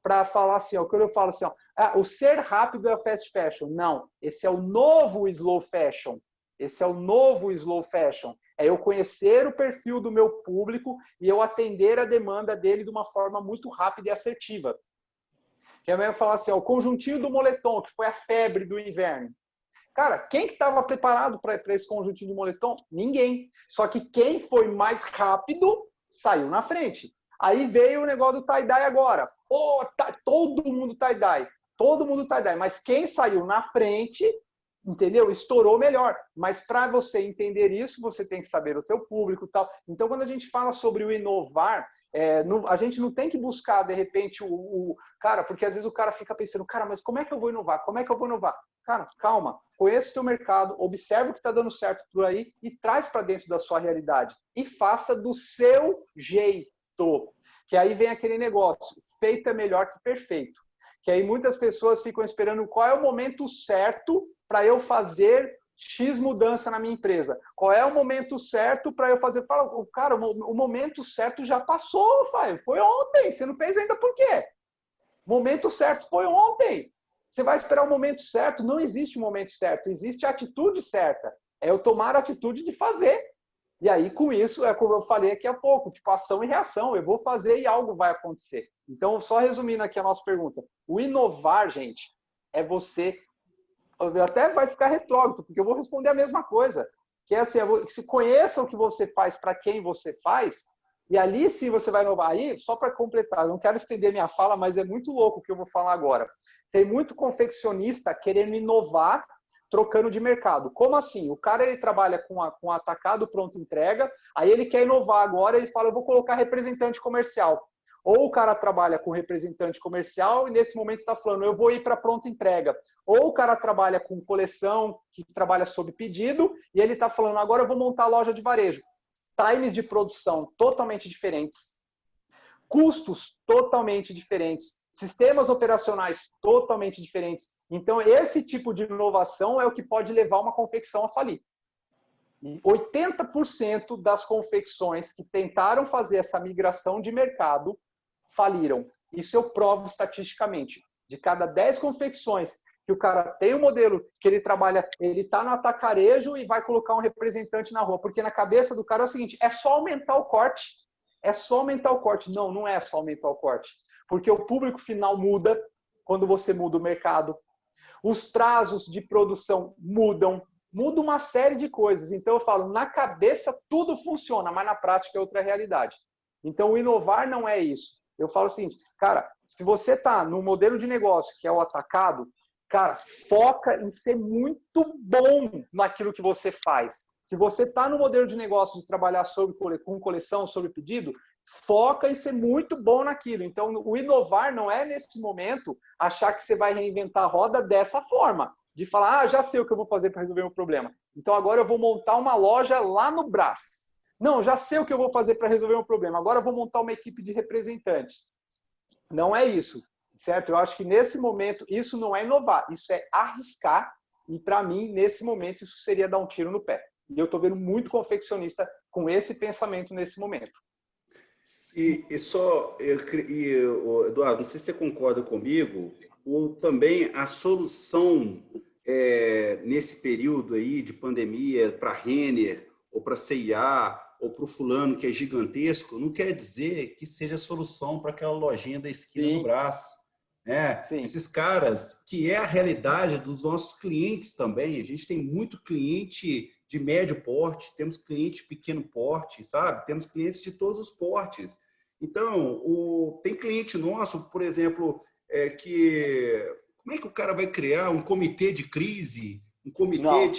Speaker 1: para falar assim, ó, quando eu falo assim, ó, o ser rápido é o fast fashion. Não, esse é o novo slow fashion. Esse é o novo slow fashion. É eu conhecer o perfil do meu público e eu atender a demanda dele de uma forma muito rápida e assertiva. Que é mesmo falar assim, ó, o conjuntinho do moletom, que foi a febre do inverno. Cara, quem que estava preparado para esse conjuntinho de moletom? Ninguém. Só que quem foi mais rápido saiu na frente. Aí veio o negócio do tie-dye agora. Todo mundo tie-dye. Todo mundo tie-dye. Mas quem saiu na frente, entendeu? Estourou melhor. Mas para você entender isso, você tem que saber o seu público e tal. Então, quando a gente fala sobre o inovar, a gente não tem que buscar, de repente, cara, porque às vezes o cara fica pensando, cara, mas como é que eu vou inovar? Como é que eu vou inovar? Cara, calma, conheça o teu mercado, observe o que está dando certo por aí e traz para dentro da sua realidade. E faça do seu jeito. Que aí vem aquele negócio, feito é melhor que perfeito. Que aí muitas pessoas ficam esperando qual é o momento certo para eu fazer X mudança na minha empresa. Qual é o momento certo para eu fazer? Fala, cara, o momento certo já passou, foi ontem. Você não fez ainda por quê? O momento certo foi ontem. Você vai esperar o momento certo? Não existe o momento certo, existe a atitude certa. É eu tomar a atitude de fazer. E aí, com isso, é como eu falei aqui há pouco, tipo ação e reação. Eu vou fazer e algo vai acontecer. Então, só resumindo aqui a nossa pergunta. O inovar, gente, é você... Até vai ficar retrógrado, porque eu vou responder a mesma coisa. Que é assim, se conheça o que você faz, para quem você faz, e ali sim você vai inovar. Aí, só para completar, eu não quero estender minha fala, mas é muito louco o que eu vou falar agora. Tem muito confeccionista querendo inovar, trocando de mercado. Como assim? O cara ele trabalha com atacado, pronto, entrega, aí ele quer inovar agora, ele fala, eu vou colocar representante comercial. Ou o cara trabalha com representante comercial e nesse momento está falando, eu vou ir para pronta entrega. Ou o cara trabalha com coleção, que trabalha sob pedido, e ele está falando, agora eu vou montar a loja de varejo. Times de produção totalmente diferentes. Custos totalmente diferentes. Sistemas operacionais totalmente diferentes. Então, esse tipo de inovação é o que pode levar uma confecção a falir. E 80% das confecções que tentaram fazer essa migração de mercado faliram. Isso eu provo estatisticamente. De cada 10 confecções que o cara tem um modelo que ele trabalha, ele está no atacarejo e vai colocar um representante na rua. Porque na cabeça do cara é o seguinte, é só aumentar o corte. É só aumentar o corte. Não, não é só aumentar o corte. Porque o público final muda quando você muda o mercado. Os prazos de produção mudam. Muda uma série de coisas. Então eu falo, na cabeça tudo funciona, mas na prática é outra realidade. Então o inovar não é isso. Eu falo o seguinte, cara, se você está no modelo de negócio que é o atacado, cara, foca em ser muito bom naquilo que você faz. Se você está no modelo de negócio de trabalhar com coleção, sobre pedido, foca em ser muito bom naquilo. Então, o inovar não é, nesse momento, achar que você vai reinventar a roda dessa forma. De falar, já sei o que eu vou fazer para resolver o meu problema. Então, agora eu vou montar uma loja lá no Brás. Não, já sei o que eu vou fazer para resolver o meu problema. Agora eu vou montar uma equipe de representantes. Não é isso, certo? Eu acho que nesse momento isso não é inovar, isso é arriscar. E para mim, nesse momento, isso seria dar um tiro no pé. E eu estou vendo muito confeccionista com esse pensamento nesse momento.
Speaker 4: Eduardo, não sei se você concorda comigo, ou também a solução nesse período aí de pandemia para Renner, ou para C&A, ou para o fulano que é gigantesco, não quer dizer que seja a solução para aquela lojinha da esquina do Brás. Esses caras, que é a realidade dos nossos clientes também. A gente tem muito cliente de médio porte, temos cliente de pequeno porte, sabe? Temos clientes de todos os portes. Então, tem cliente nosso, por exemplo, como é que o cara vai criar um comitê de crise, um comitê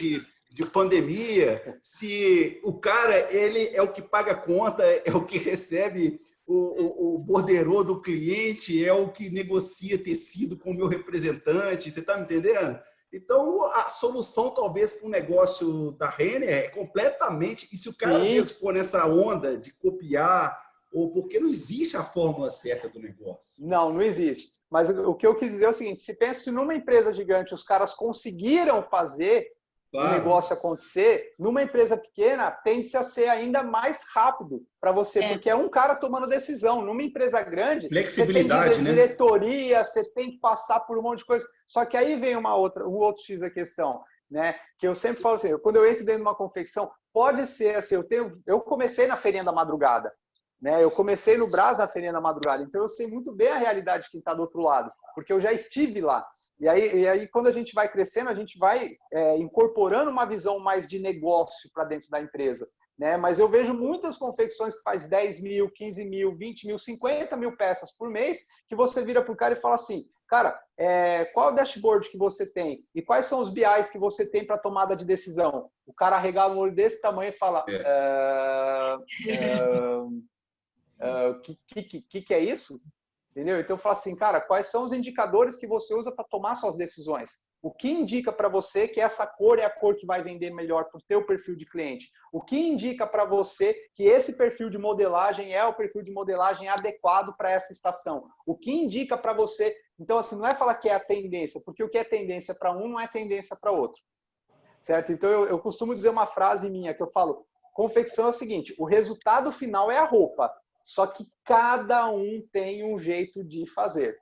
Speaker 4: de pandemia, se o cara ele é o que paga a conta, é o que recebe o borderô do cliente, é o que negocia tecido com o meu representante, você está me entendendo? Então, a solução, talvez, para o negócio da Renner é completamente... E se o cara, às vezes, for nessa onda de copiar, ou porque não existe a fórmula certa do negócio?
Speaker 1: Não existe. Mas o que eu quis dizer é o seguinte, se pensa numa empresa gigante, os caras conseguiram fazer o negócio acontecer, numa empresa pequena, tende-se a ser ainda mais rápido para você, porque é um cara tomando decisão. Numa empresa grande,
Speaker 4: flexibilidade,
Speaker 1: você tem diretoria, você tem que passar por um monte de coisa. Só que aí vem um outro X da questão, né? Que eu sempre falo assim, quando eu entro dentro de uma confecção, pode ser assim, eu comecei na feirinha da madrugada, né? Eu comecei no Brás na feirinha da madrugada, então eu sei muito bem a realidade de quem está do outro lado, porque eu já estive lá. E aí, quando a gente vai crescendo, a gente vai incorporando uma visão mais de negócio para dentro da empresa, né? Mas eu vejo muitas confecções que faz 10 mil, 15 mil, 20 mil, 50 mil peças por mês, que você vira para o cara e fala assim, cara, qual é o dashboard que você tem? E quais são os BIs que você tem para tomada de decisão? O cara regala um olho desse tamanho e fala, que é isso? Entendeu? Então, eu falo assim, cara, quais são os indicadores que você usa para tomar suas decisões? O que indica para você que essa cor é a cor que vai vender melhor para o teu perfil de cliente? O que indica para você que esse perfil de modelagem é o perfil de modelagem adequado para essa estação? O que indica para você... Então, assim, não é falar que é a tendência, porque o que é tendência para um não é tendência para outro. Certo? Então, eu costumo dizer uma frase minha que eu falo, confecção é o seguinte, o resultado final é a roupa. Só que cada um tem um jeito de fazer.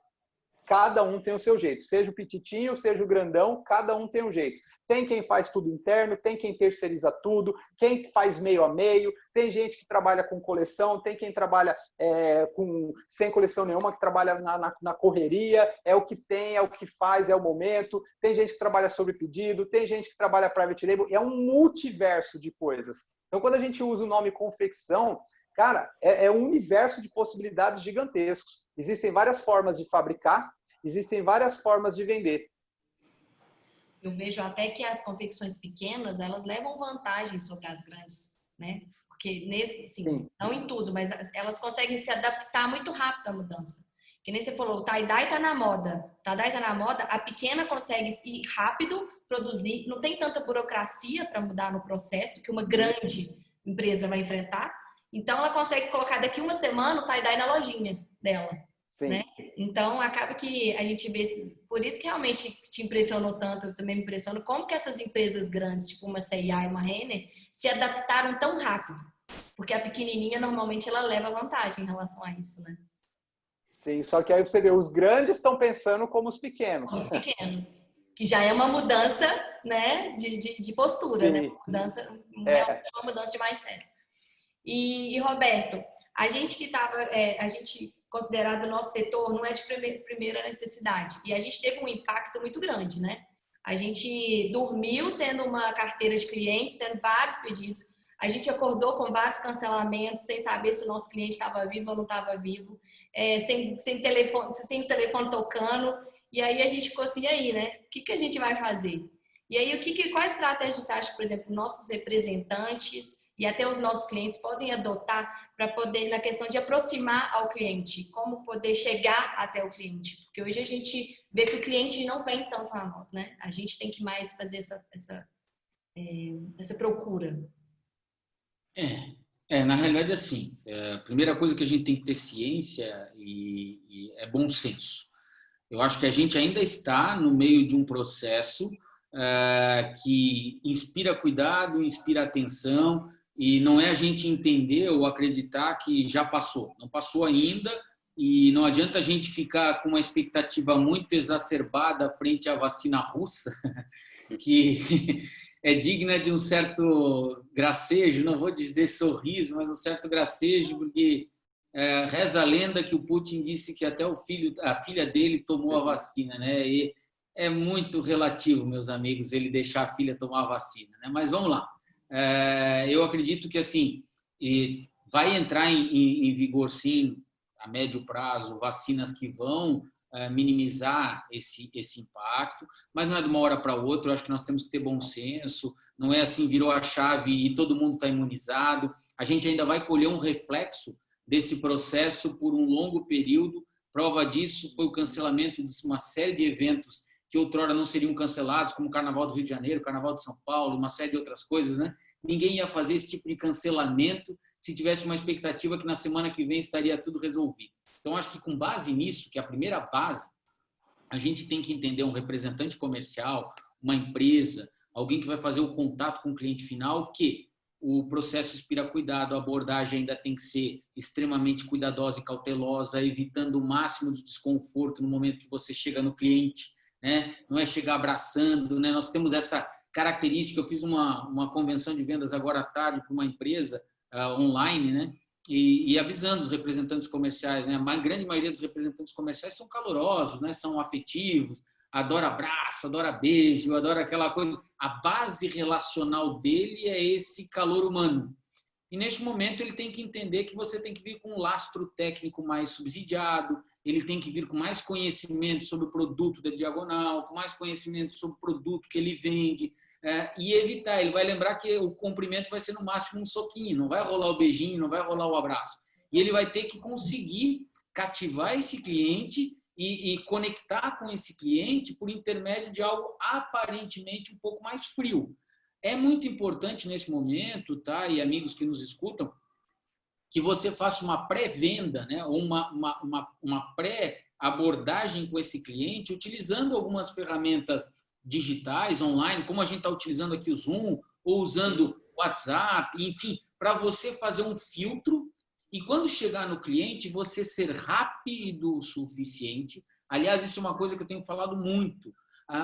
Speaker 1: Cada um tem o seu jeito. Seja o pititinho, seja o grandão, cada um tem um jeito. Tem quem faz tudo interno, tem quem terceiriza tudo, quem faz meio a meio, tem gente que trabalha com coleção, tem quem trabalha sem coleção nenhuma, que trabalha na correria, é o que tem, é o que faz, é o momento. Tem gente que trabalha sobre pedido, tem gente que trabalha private label, é um multiverso de coisas. Então, quando a gente usa o nome confecção, cara, é um universo de possibilidades gigantescos. Existem várias formas de fabricar, existem várias formas de vender.
Speaker 3: Eu vejo até que as confecções pequenas, elas levam vantagem sobre as grandes, né? Porque, assim, não em tudo, mas elas conseguem se adaptar muito rápido à mudança. Que nem você falou, o tie-dye tá na moda. O tie-dye tá na moda, a pequena consegue ir rápido, produzir, não tem tanta burocracia para mudar no processo que uma grande empresa vai enfrentar. Então, ela consegue colocar daqui uma semana o tie-dye na lojinha dela.
Speaker 1: Sim.
Speaker 3: Né? Então, acaba que a gente vê... Por isso que realmente te impressionou tanto, eu também me impressiono, como que essas empresas grandes, tipo uma C&A e uma Renner, se adaptaram tão rápido. Porque a pequenininha, normalmente, ela leva vantagem em relação a isso, né?
Speaker 1: Sim, só que aí você vê, os grandes estão pensando como os pequenos.
Speaker 3: Os pequenos. Que já é uma mudança, né, de postura, né? Realmente uma mudança de mindset. E Roberto, a gente que estava, a gente considerado o nosso setor não é de primeira necessidade e a gente teve um impacto muito grande, né? A gente dormiu tendo uma carteira de clientes, tendo vários pedidos, a gente acordou com vários cancelamentos, sem saber se o nosso cliente estava vivo ou não estava vivo, sem o telefone tocando, e aí a gente ficou assim, aí, né? O que a gente vai fazer? E aí, qual estratégia você acha, por exemplo, nossos representantes e até os nossos clientes podem adotar para poder, na questão de aproximar ao cliente, como poder chegar até o cliente? Porque hoje a gente vê que o cliente não vem tanto a nós, né? A gente tem que mais fazer essa procura.
Speaker 5: Na realidade, assim, a primeira coisa que a gente tem que ter ciência e é bom senso. Eu acho que a gente ainda está no meio de um processo que inspira cuidado, inspira atenção, e não é a gente entender ou acreditar que já passou. Não passou ainda e não adianta a gente ficar com uma expectativa muito exacerbada frente à vacina russa, que é digna de um certo gracejo, não vou dizer sorriso, mas um certo gracejo, porque reza a lenda que o Putin disse que até a filha dele tomou a vacina, né? E é muito relativo, meus amigos, ele deixar a filha tomar a vacina, né? Mas vamos lá. eu acredito que assim vai entrar em vigor, sim, a médio prazo, vacinas que vão minimizar esse impacto, mas não é de uma hora para outra. Eu acho que nós temos que ter bom senso, não é assim, virou a chave e todo mundo está imunizado. A gente ainda vai colher um reflexo desse processo por um longo período. Prova disso foi o cancelamento de uma série de eventos que outrora não seriam cancelados, como o Carnaval do Rio de Janeiro, o Carnaval de São Paulo, uma série de outras coisas, né? Ninguém ia fazer esse tipo de cancelamento se tivesse uma expectativa que na semana que vem estaria tudo resolvido. Então, acho que com base nisso, que é a primeira base, a gente tem que entender um representante comercial, uma empresa, alguém que vai fazer o contato com o cliente final, que o processo inspira cuidado, a abordagem ainda tem que ser extremamente cuidadosa e cautelosa, evitando o máximo de desconforto no momento que você chega no cliente, né? Não é chegar abraçando, né? Nós temos essa característica. Eu fiz uma convenção de vendas agora à tarde para uma empresa online, né? E avisando os representantes comerciais, né? A grande maioria dos representantes comerciais são calorosos, né? São afetivos, adora abraço, adora beijo, adora aquela coisa. A base relacional dele é esse calor humano. E neste momento ele tem que entender que você tem que vir com um lastro técnico mais subsidiado, ele tem que vir com mais conhecimento sobre o produto da Diagonal, com mais conhecimento sobre o produto que ele vende, e evitar. Ele vai lembrar que o cumprimento vai ser no máximo um soquinho, não vai rolar o beijinho, não vai rolar o abraço. E ele vai ter que conseguir cativar esse cliente e conectar com esse cliente por intermédio de algo aparentemente um pouco mais frio. É muito importante nesse momento, tá? E amigos que nos escutam, que você faça uma pré-venda, né? uma pré-abordagem com esse cliente, utilizando algumas ferramentas digitais, online, como a gente está utilizando aqui o Zoom, ou usando o WhatsApp, enfim, para você fazer um filtro e quando chegar no cliente, você ser rápido o suficiente. Aliás, isso é uma coisa que eu tenho falado muito.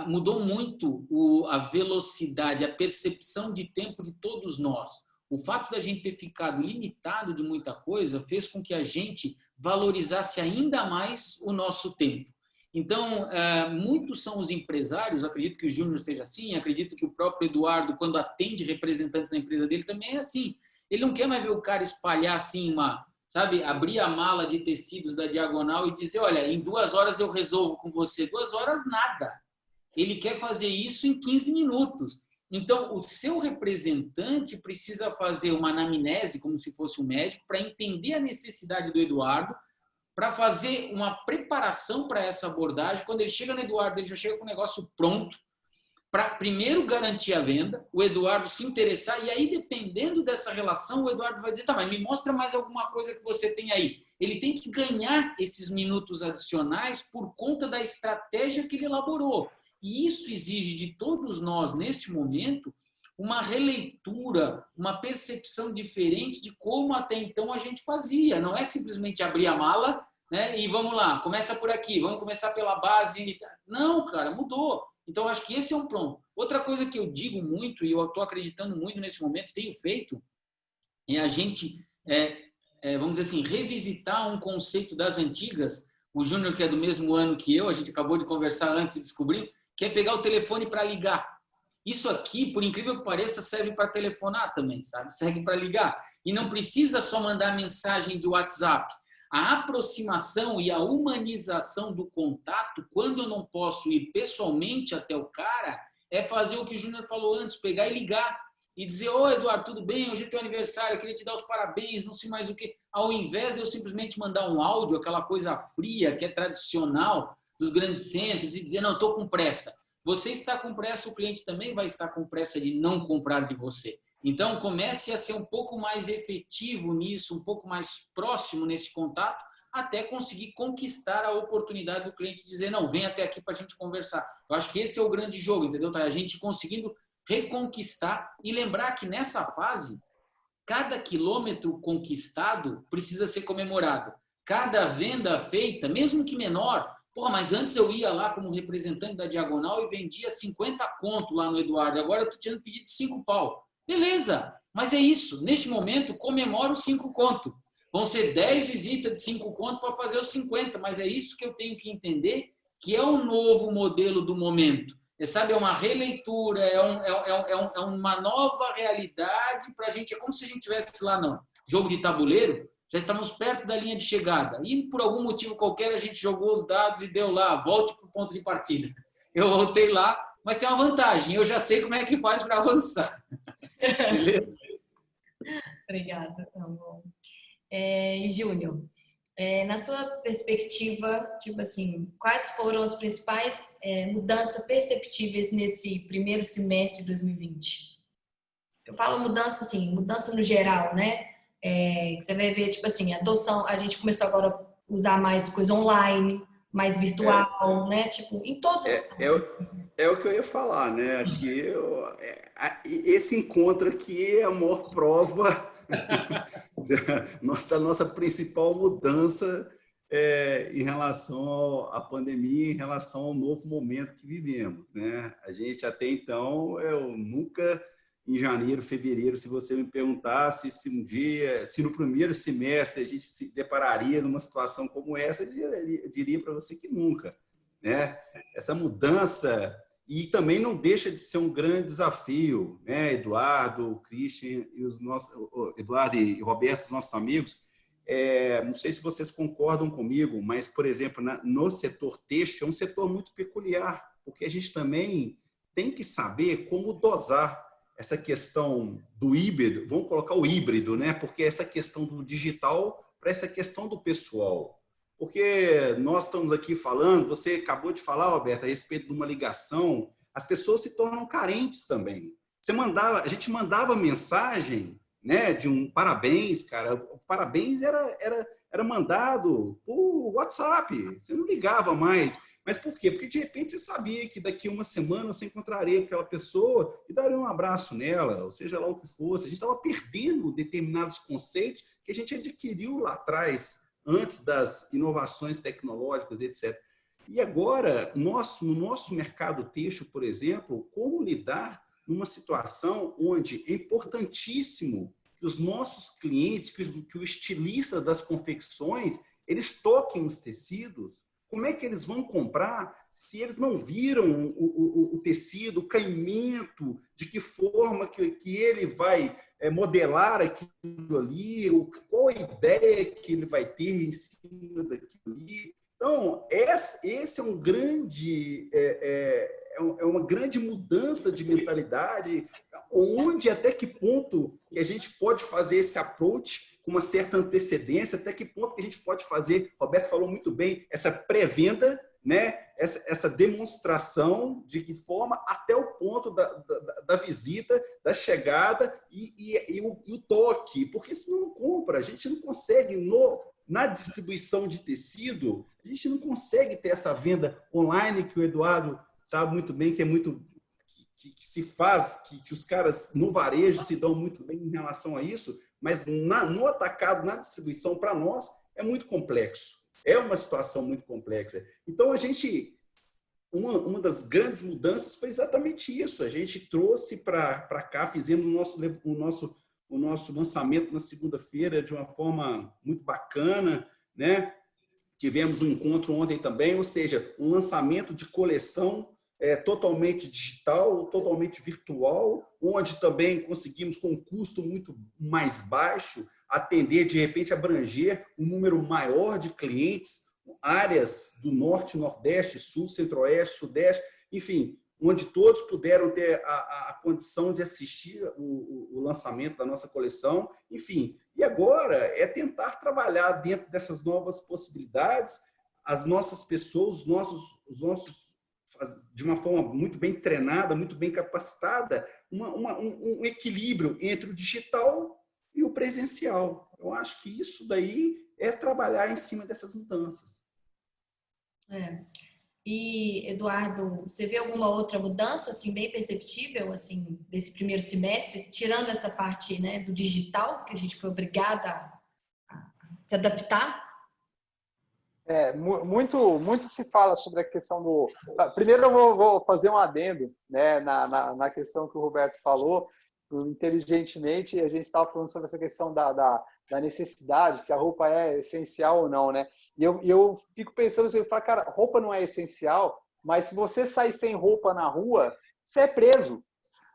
Speaker 5: Mudou muito a velocidade, a percepção de tempo de todos nós. O fato da gente ter ficado limitado de muita coisa fez com que a gente valorizasse ainda mais o nosso tempo. Então, muitos são os empresários, acredito que o Júnior seja assim, acredito que o próprio Eduardo, quando atende representantes da empresa dele, também é assim. Ele não quer mais ver o cara espalhar assim abrir a mala de tecidos da Diagonal e dizer, olha, em 2 horas eu resolvo com você. 2 horas nada. Ele quer fazer isso em 15 minutos. Então, o seu representante precisa fazer uma anamnese, como se fosse um médico, para entender a necessidade do Eduardo, para fazer uma preparação para essa abordagem. Quando ele chega no Eduardo, ele já chega com o negócio pronto, para primeiro garantir a venda, o Eduardo se interessar, e aí, dependendo dessa relação, o Eduardo vai dizer, tá, mas me mostra mais alguma coisa que você tem aí. Ele tem que ganhar esses minutos adicionais por conta da estratégia que ele elaborou. E isso exige de todos nós, neste momento, uma releitura, uma percepção diferente de como até então a gente fazia. Não é simplesmente abrir a mala, né, e vamos lá, começa por aqui, vamos começar pela base. Não, cara, mudou. Então, acho que esse é um ponto. Outra coisa que eu digo muito, e eu estou acreditando muito nesse momento, tenho feito, é a gente, vamos dizer assim, revisitar um conceito das antigas. O Júnior, que é do mesmo ano que eu, a gente acabou de conversar antes e descobrir, que é pegar o telefone para ligar. Isso aqui, por incrível que pareça, serve para telefonar também, sabe? Serve para ligar. E não precisa só mandar mensagem de WhatsApp. A aproximação e a humanização do contato, quando eu não posso ir pessoalmente até o cara, é fazer o que o Júnior falou antes, pegar e ligar e dizer, ô Eduardo, tudo bem? Hoje é teu aniversário, eu queria te dar os parabéns, não sei mais o que. Ao invés de eu simplesmente mandar um áudio, aquela coisa fria, que é tradicional dos grandes centros, e dizer, não, estou com pressa. Você está com pressa, o cliente também vai estar com pressa de não comprar de você. Então, comece a ser um pouco mais efetivo nisso, um pouco mais próximo nesse contato, até conseguir conquistar a oportunidade do cliente dizer, não, vem até aqui para a gente conversar. Eu acho que esse é o grande jogo, entendeu? A gente conseguindo reconquistar e lembrar que nessa fase, cada quilômetro conquistado precisa ser comemorado. Cada venda feita, mesmo que menor, mas antes eu ia lá como representante da Diagonal e vendia 50 conto lá no Eduardo, agora eu estou tirando pedido de 5 pau. Beleza, mas é isso. Neste momento, comemoro os 5 conto. Vão ser 10 visitas de 5 conto para fazer os 50, mas é isso que eu tenho que entender, que é o novo modelo do momento. sabe, é uma releitura, é uma nova realidade para a gente. É como se a gente estivesse lá no jogo de tabuleiro, já estamos perto da linha de chegada. E por algum motivo qualquer a gente jogou os dados e deu lá, volte para o ponto de partida. Eu voltei lá, mas tem uma vantagem, eu já sei como é que faz para avançar. Beleza?
Speaker 3: Obrigada, amor. Júnior, na sua perspectiva, tipo assim, quais foram as principais mudanças perceptíveis nesse primeiro semestre de 2020? Eu falo mudança assim, mudança no geral, né? Que você vai ver, tipo assim, adoção, a gente começou agora a usar mais coisa online, mais virtual, né? Tipo, em todos os
Speaker 4: o que eu ia falar, né? Aqui esse encontro aqui é a maior prova da nossa principal mudança em relação à pandemia, em relação ao novo momento que vivemos, né? A gente até então, eu nunca, em janeiro, fevereiro, se você me perguntasse se no primeiro semestre a gente se depararia numa situação como essa, eu diria para você que nunca, né? Essa mudança, e também não deixa de ser um grande desafio, né? Eduardo, Christian e Eduardo e Roberto, os nossos amigos, não sei se vocês concordam comigo, mas, por exemplo, no setor têxtil é um setor muito peculiar, porque a gente também tem que saber como dosar essa questão do híbrido, vamos colocar o híbrido, né? Porque essa questão do digital para essa questão do pessoal. Porque nós estamos aqui falando, você acabou de falar, Roberto, a respeito de uma ligação, as pessoas se tornam carentes também. A gente mandava mensagem, né, de um parabéns, cara. O parabéns era mandado por WhatsApp, você não ligava mais. Mas por quê? Porque de repente você sabia que daqui a uma semana você encontraria aquela pessoa e daria um abraço nela, ou seja lá o que fosse. A gente estava perdendo determinados conceitos que a gente adquiriu lá atrás, antes das inovações tecnológicas, etc. E agora, no nosso mercado têxtil, por exemplo, como lidar numa situação onde é importantíssimo que os nossos clientes, que o estilista das confecções, eles toquem os tecidos. Como é que eles vão comprar se eles não viram o tecido, o caimento, de que forma que ele vai modelar aquilo ali, qual a ideia que ele vai ter em cima daquilo ali. Então, esse é um grande, uma grande mudança de mentalidade, onde até que ponto que a gente pode fazer esse approach com uma certa antecedência, até que ponto que a gente pode fazer, Roberto falou muito bem, essa pré-venda, né? Essa demonstração de que forma até o ponto da visita, da chegada e o toque, porque senão não compra, a gente não consegue, na distribuição de tecido, a gente não consegue ter essa venda online que o Eduardo sabe muito bem, que é muito que se faz, que os caras no varejo se dão muito bem em relação a isso, mas no atacado, na distribuição, para nós, é muito complexo. É uma situação muito complexa. Então, uma das grandes mudanças foi exatamente isso. A gente trouxe para cá, fizemos o nosso lançamento na segunda-feira de uma forma muito bacana, né? Tivemos um encontro ontem também, ou seja, um lançamento de coleção totalmente digital, totalmente virtual, onde também conseguimos, com um custo muito mais baixo, atender, de repente, abranger um número maior de clientes, áreas do Norte, Nordeste, Sul, Centro-Oeste, Sudeste, enfim, onde todos puderam ter a condição de assistir o lançamento da nossa coleção, enfim. E agora é tentar trabalhar dentro dessas novas possibilidades, as nossas pessoas, os nossos de uma forma muito bem treinada, muito bem capacitada, um equilíbrio entre o digital e o presencial. Eu acho que isso daí é trabalhar em cima dessas mudanças.
Speaker 3: E, Eduardo, você vê alguma outra mudança assim, bem perceptível assim, desse primeiro semestre, tirando essa parte, né, do digital, que a gente foi obrigada a se adaptar?
Speaker 1: Muito se fala sobre a questão do... Primeiro eu vou fazer um adendo, né, na questão que o Roberto falou, inteligentemente, a gente estava falando sobre essa questão da necessidade, se a roupa é essencial ou não, né? E eu fico pensando assim, eu falo, cara, roupa não é essencial, mas se você sair sem roupa na rua, você é preso.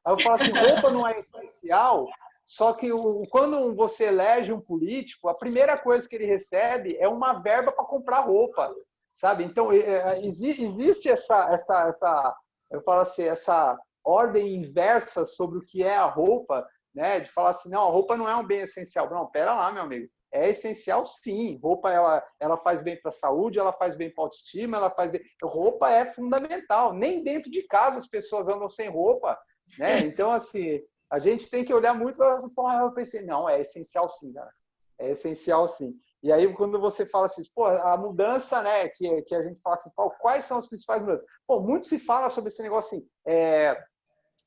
Speaker 1: Aí eu falo assim, roupa não é essencial, só que quando você elege um político, a primeira coisa que ele recebe é uma verba para comprar roupa, sabe? Então, existe eu falo assim, essa ordem inversa sobre o que é a roupa, né? De falar assim, não, a roupa não é um bem essencial. Não, pera lá, meu amigo. É essencial, sim. Roupa, ela faz bem para a saúde, ela faz bem para a autoestima, ela faz bem... Roupa é fundamental. Nem dentro de casa as pessoas andam sem roupa, né? Então, assim, a gente tem que olhar muito para porra, eu pensei, não, é essencial sim, cara. É essencial sim. E aí, quando você fala assim, pô, a mudança, né, que a gente fala assim, pô, quais são as principais mudanças? Pô, muito se fala sobre esse negócio assim,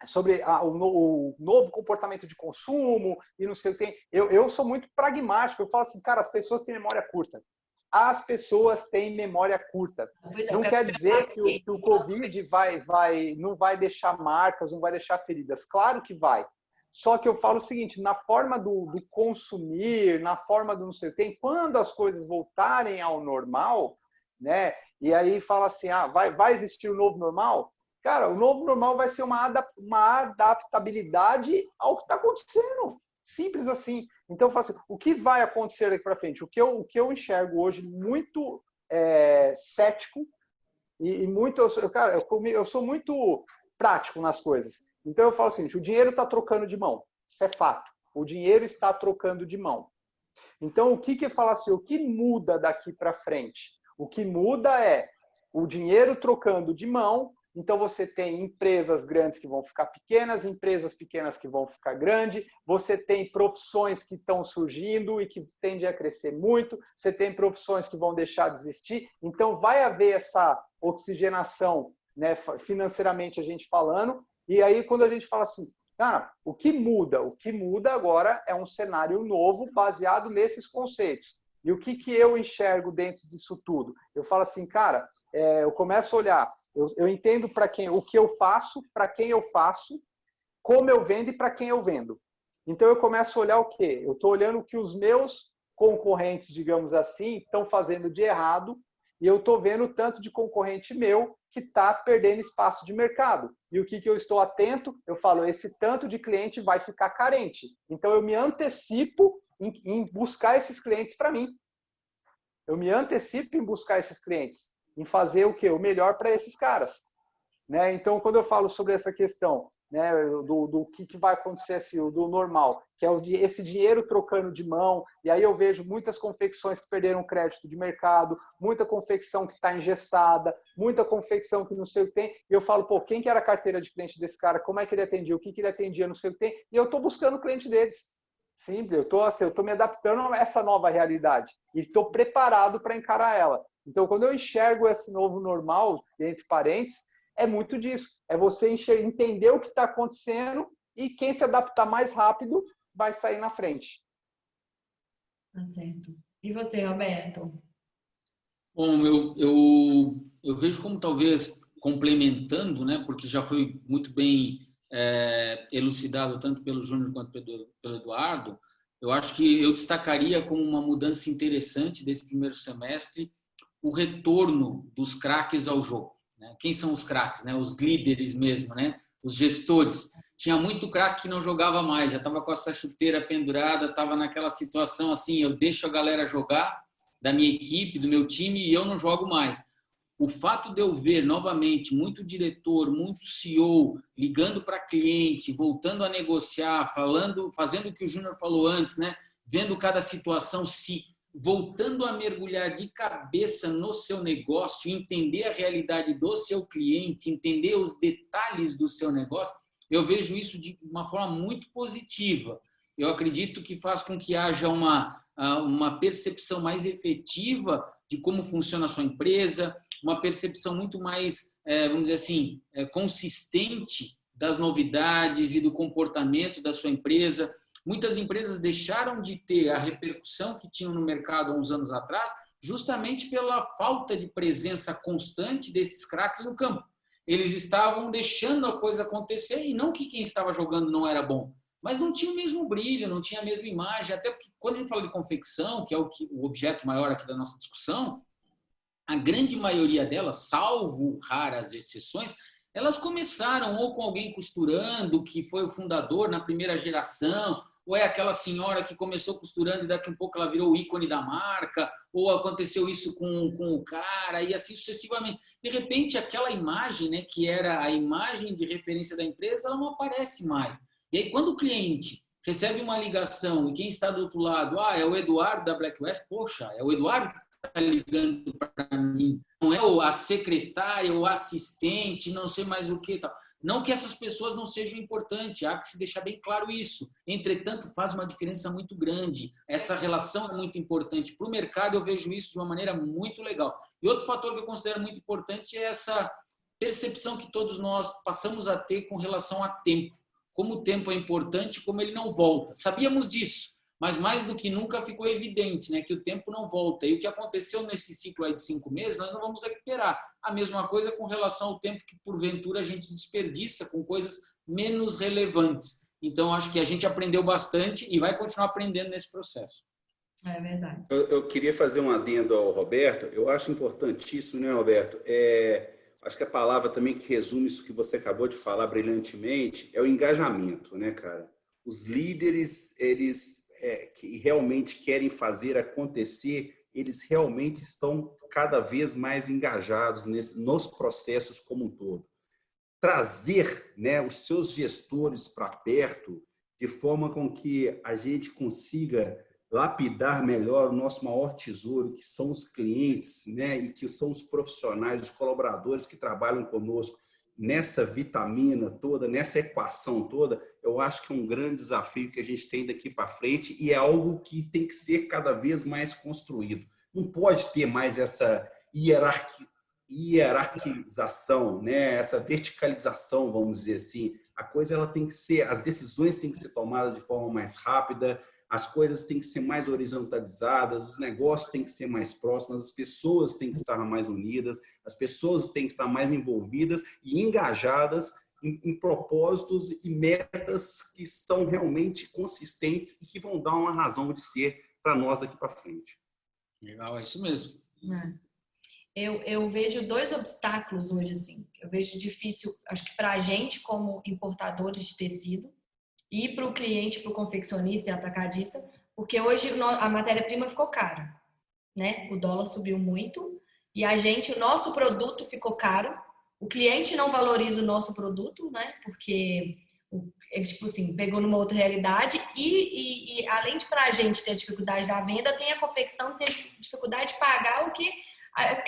Speaker 1: sobre o novo comportamento de consumo e não sei o que tem. Eu sou muito pragmático, eu falo assim, cara, as pessoas têm memória curta. As pessoas têm memória curta. Não quer dizer que o Covid não vai deixar marcas, não vai deixar feridas. Claro que vai. Só que eu falo o seguinte, na forma do consumir, na forma do não sei o que tem, quando as coisas voltarem ao normal, né? E aí fala assim, vai existir o novo normal? Cara, o novo normal vai ser uma adaptabilidade ao que está acontecendo. Simples assim. Então, eu falo assim, o que vai acontecer daqui para frente? O que eu enxergo hoje muito cético e muito... eu sou muito prático nas coisas. Então, eu falo assim, o dinheiro está trocando de mão. Isso é fato. O dinheiro está trocando de mão. Então, o que fala assim? O que muda daqui para frente? O que muda é o dinheiro trocando de mão. Então, você tem empresas grandes que vão ficar pequenas, empresas pequenas que vão ficar grandes, você tem profissões que estão surgindo e que tendem a crescer muito, você tem profissões que vão deixar de existir. Então, vai haver essa oxigenação, né, financeiramente a gente falando. E aí, quando a gente fala assim, cara, o que muda? O que muda agora é um cenário novo baseado nesses conceitos. E o que eu enxergo dentro disso tudo? Eu falo assim, cara, eu começo a olhar, eu entendo para quem, o que eu faço, para quem eu faço, como eu vendo e para quem eu vendo. Então eu começo a olhar o quê? Eu estou olhando o que os meus concorrentes, digamos assim, estão fazendo de errado e eu estou vendo o tanto de concorrente meu que está perdendo espaço de mercado. E o que eu estou atento? Eu falo, esse tanto de cliente vai ficar carente. Então eu me antecipo em buscar esses clientes para mim. Eu me antecipo em buscar esses clientes, em fazer o quê? O melhor para esses caras. Né? Então, quando eu falo sobre essa questão, né, do que vai acontecer, assim, do normal, que é esse dinheiro trocando de mão, e aí eu vejo muitas confecções que perderam crédito de mercado, muita confecção que está engessada, muita confecção que não sei o que tem, e eu falo, pô, quem que era a carteira de cliente desse cara, como é que ele atendia, o que ele atendia, não sei o que tem, e eu estou buscando o cliente deles. Simples, eu estou me adaptando a essa nova realidade e estou preparado para encarar ela. Então, quando eu enxergo esse novo normal, entre parênteses, é muito disso. É você entender o que está acontecendo e quem se adaptar mais rápido vai sair na frente.
Speaker 3: Tá certo. E você, Roberto?
Speaker 5: Bom, eu vejo como talvez complementando, né, porque já foi muito bem elucidado tanto pelo Júnior quanto pelo Eduardo, eu acho que eu destacaria como uma mudança interessante desse primeiro semestre o retorno dos craques ao jogo. Né? Quem são os craques? Né? Os líderes mesmo, né? Os gestores. Tinha muito craque que não jogava mais, já estava com essa chuteira pendurada, estava naquela situação assim, eu deixo a galera jogar da minha equipe, do meu time, e eu não jogo mais. O fato de eu ver novamente muito diretor, muito CEO ligando para cliente, voltando a negociar, fazendo o que o Júnior falou antes, né? Vendo cada situação, voltando a mergulhar de cabeça no seu negócio, entender a realidade do seu cliente, entender os detalhes do seu negócio, eu vejo isso de uma forma muito positiva. Eu acredito que faz com que haja uma percepção mais efetiva de como funciona a sua empresa, uma percepção muito mais, vamos dizer assim, consistente das novidades e do comportamento da sua empresa. Muitas empresas deixaram de ter a repercussão que tinham no mercado há uns anos atrás, justamente pela falta de presença constante desses craques no campo. Eles estavam deixando a coisa acontecer, e não que quem estava jogando não era bom, mas não tinha o mesmo brilho, não tinha a mesma imagem, até porque quando a gente fala de confecção, que é o objeto maior aqui da nossa discussão, a grande maioria delas, salvo raras exceções, elas começaram ou com alguém costurando, que foi o fundador na primeira geração, ou é aquela senhora que começou costurando e daqui a pouco ela virou o ícone da marca, ou aconteceu isso com o cara, e assim sucessivamente. De repente, aquela imagem, né, que era a imagem de referência da empresa, ela não aparece mais. E aí, quando o cliente recebe uma ligação e quem está do outro lado, é o Eduardo da Black West, poxa, é o Eduardo que está ligando para mim, não é a secretária, o assistente, não sei mais o que tal. Não que essas pessoas não sejam importantes, há que se deixar bem claro isso. Entretanto, faz uma diferença muito grande. Essa relação é muito importante. Para o mercado, eu vejo isso de uma maneira muito legal. E outro fator que eu considero muito importante é essa percepção que todos nós passamos a ter com relação a tempo. Como o tempo é importante, como ele não volta. Sabíamos disso, mas mais do que nunca ficou evidente, né, que o tempo não volta. E o que aconteceu nesse ciclo aí de 5 meses, nós não vamos recuperar. A mesma coisa com relação ao tempo que, porventura, a gente desperdiça com coisas menos relevantes. Então, acho que a gente aprendeu bastante e vai continuar aprendendo nesse processo.
Speaker 3: É verdade.
Speaker 4: Eu queria fazer um adendo ao Roberto. Eu acho importantíssimo, né, Roberto? Acho que a palavra também que resume isso que você acabou de falar brilhantemente é o engajamento, né, cara? Os líderes, eles que realmente querem fazer acontecer, eles realmente estão cada vez mais engajados nos processos como um todo. Trazer, né, os seus gestores para perto, de forma com que a gente consiga lapidar melhor o nosso maior tesouro, que são os clientes, né, e que são os profissionais, os colaboradores que trabalham conosco nessa vitamina toda, nessa equação toda. Eu acho que é um grande desafio que a gente tem daqui para frente e é algo que tem que ser cada vez mais construído. Não pode ter mais essa hierarquização, né, essa verticalização, vamos dizer assim. A coisa ela tem que ser, as decisões têm que ser tomadas de forma mais rápida, as coisas têm que ser mais horizontalizadas, os negócios têm que ser mais próximos, as pessoas têm que estar mais unidas, as pessoas têm que estar mais envolvidas e engajadas em propósitos e metas que estão realmente consistentes e que vão dar uma razão de ser para nós daqui para frente.
Speaker 5: Legal, é isso mesmo.
Speaker 3: Eu vejo 2 obstáculos hoje, assim. Eu vejo difícil, acho que para a gente como importadores de tecido, e para o cliente, para o confeccionista e atacadista, porque hoje a matéria-prima ficou cara, né? O dólar subiu muito e o nosso produto ficou caro. O cliente não valoriza o nosso produto, né? Porque ele, tipo assim, pegou numa outra realidade e além de para a gente ter a dificuldade da venda, tem a confecção que tem a dificuldade de pagar o que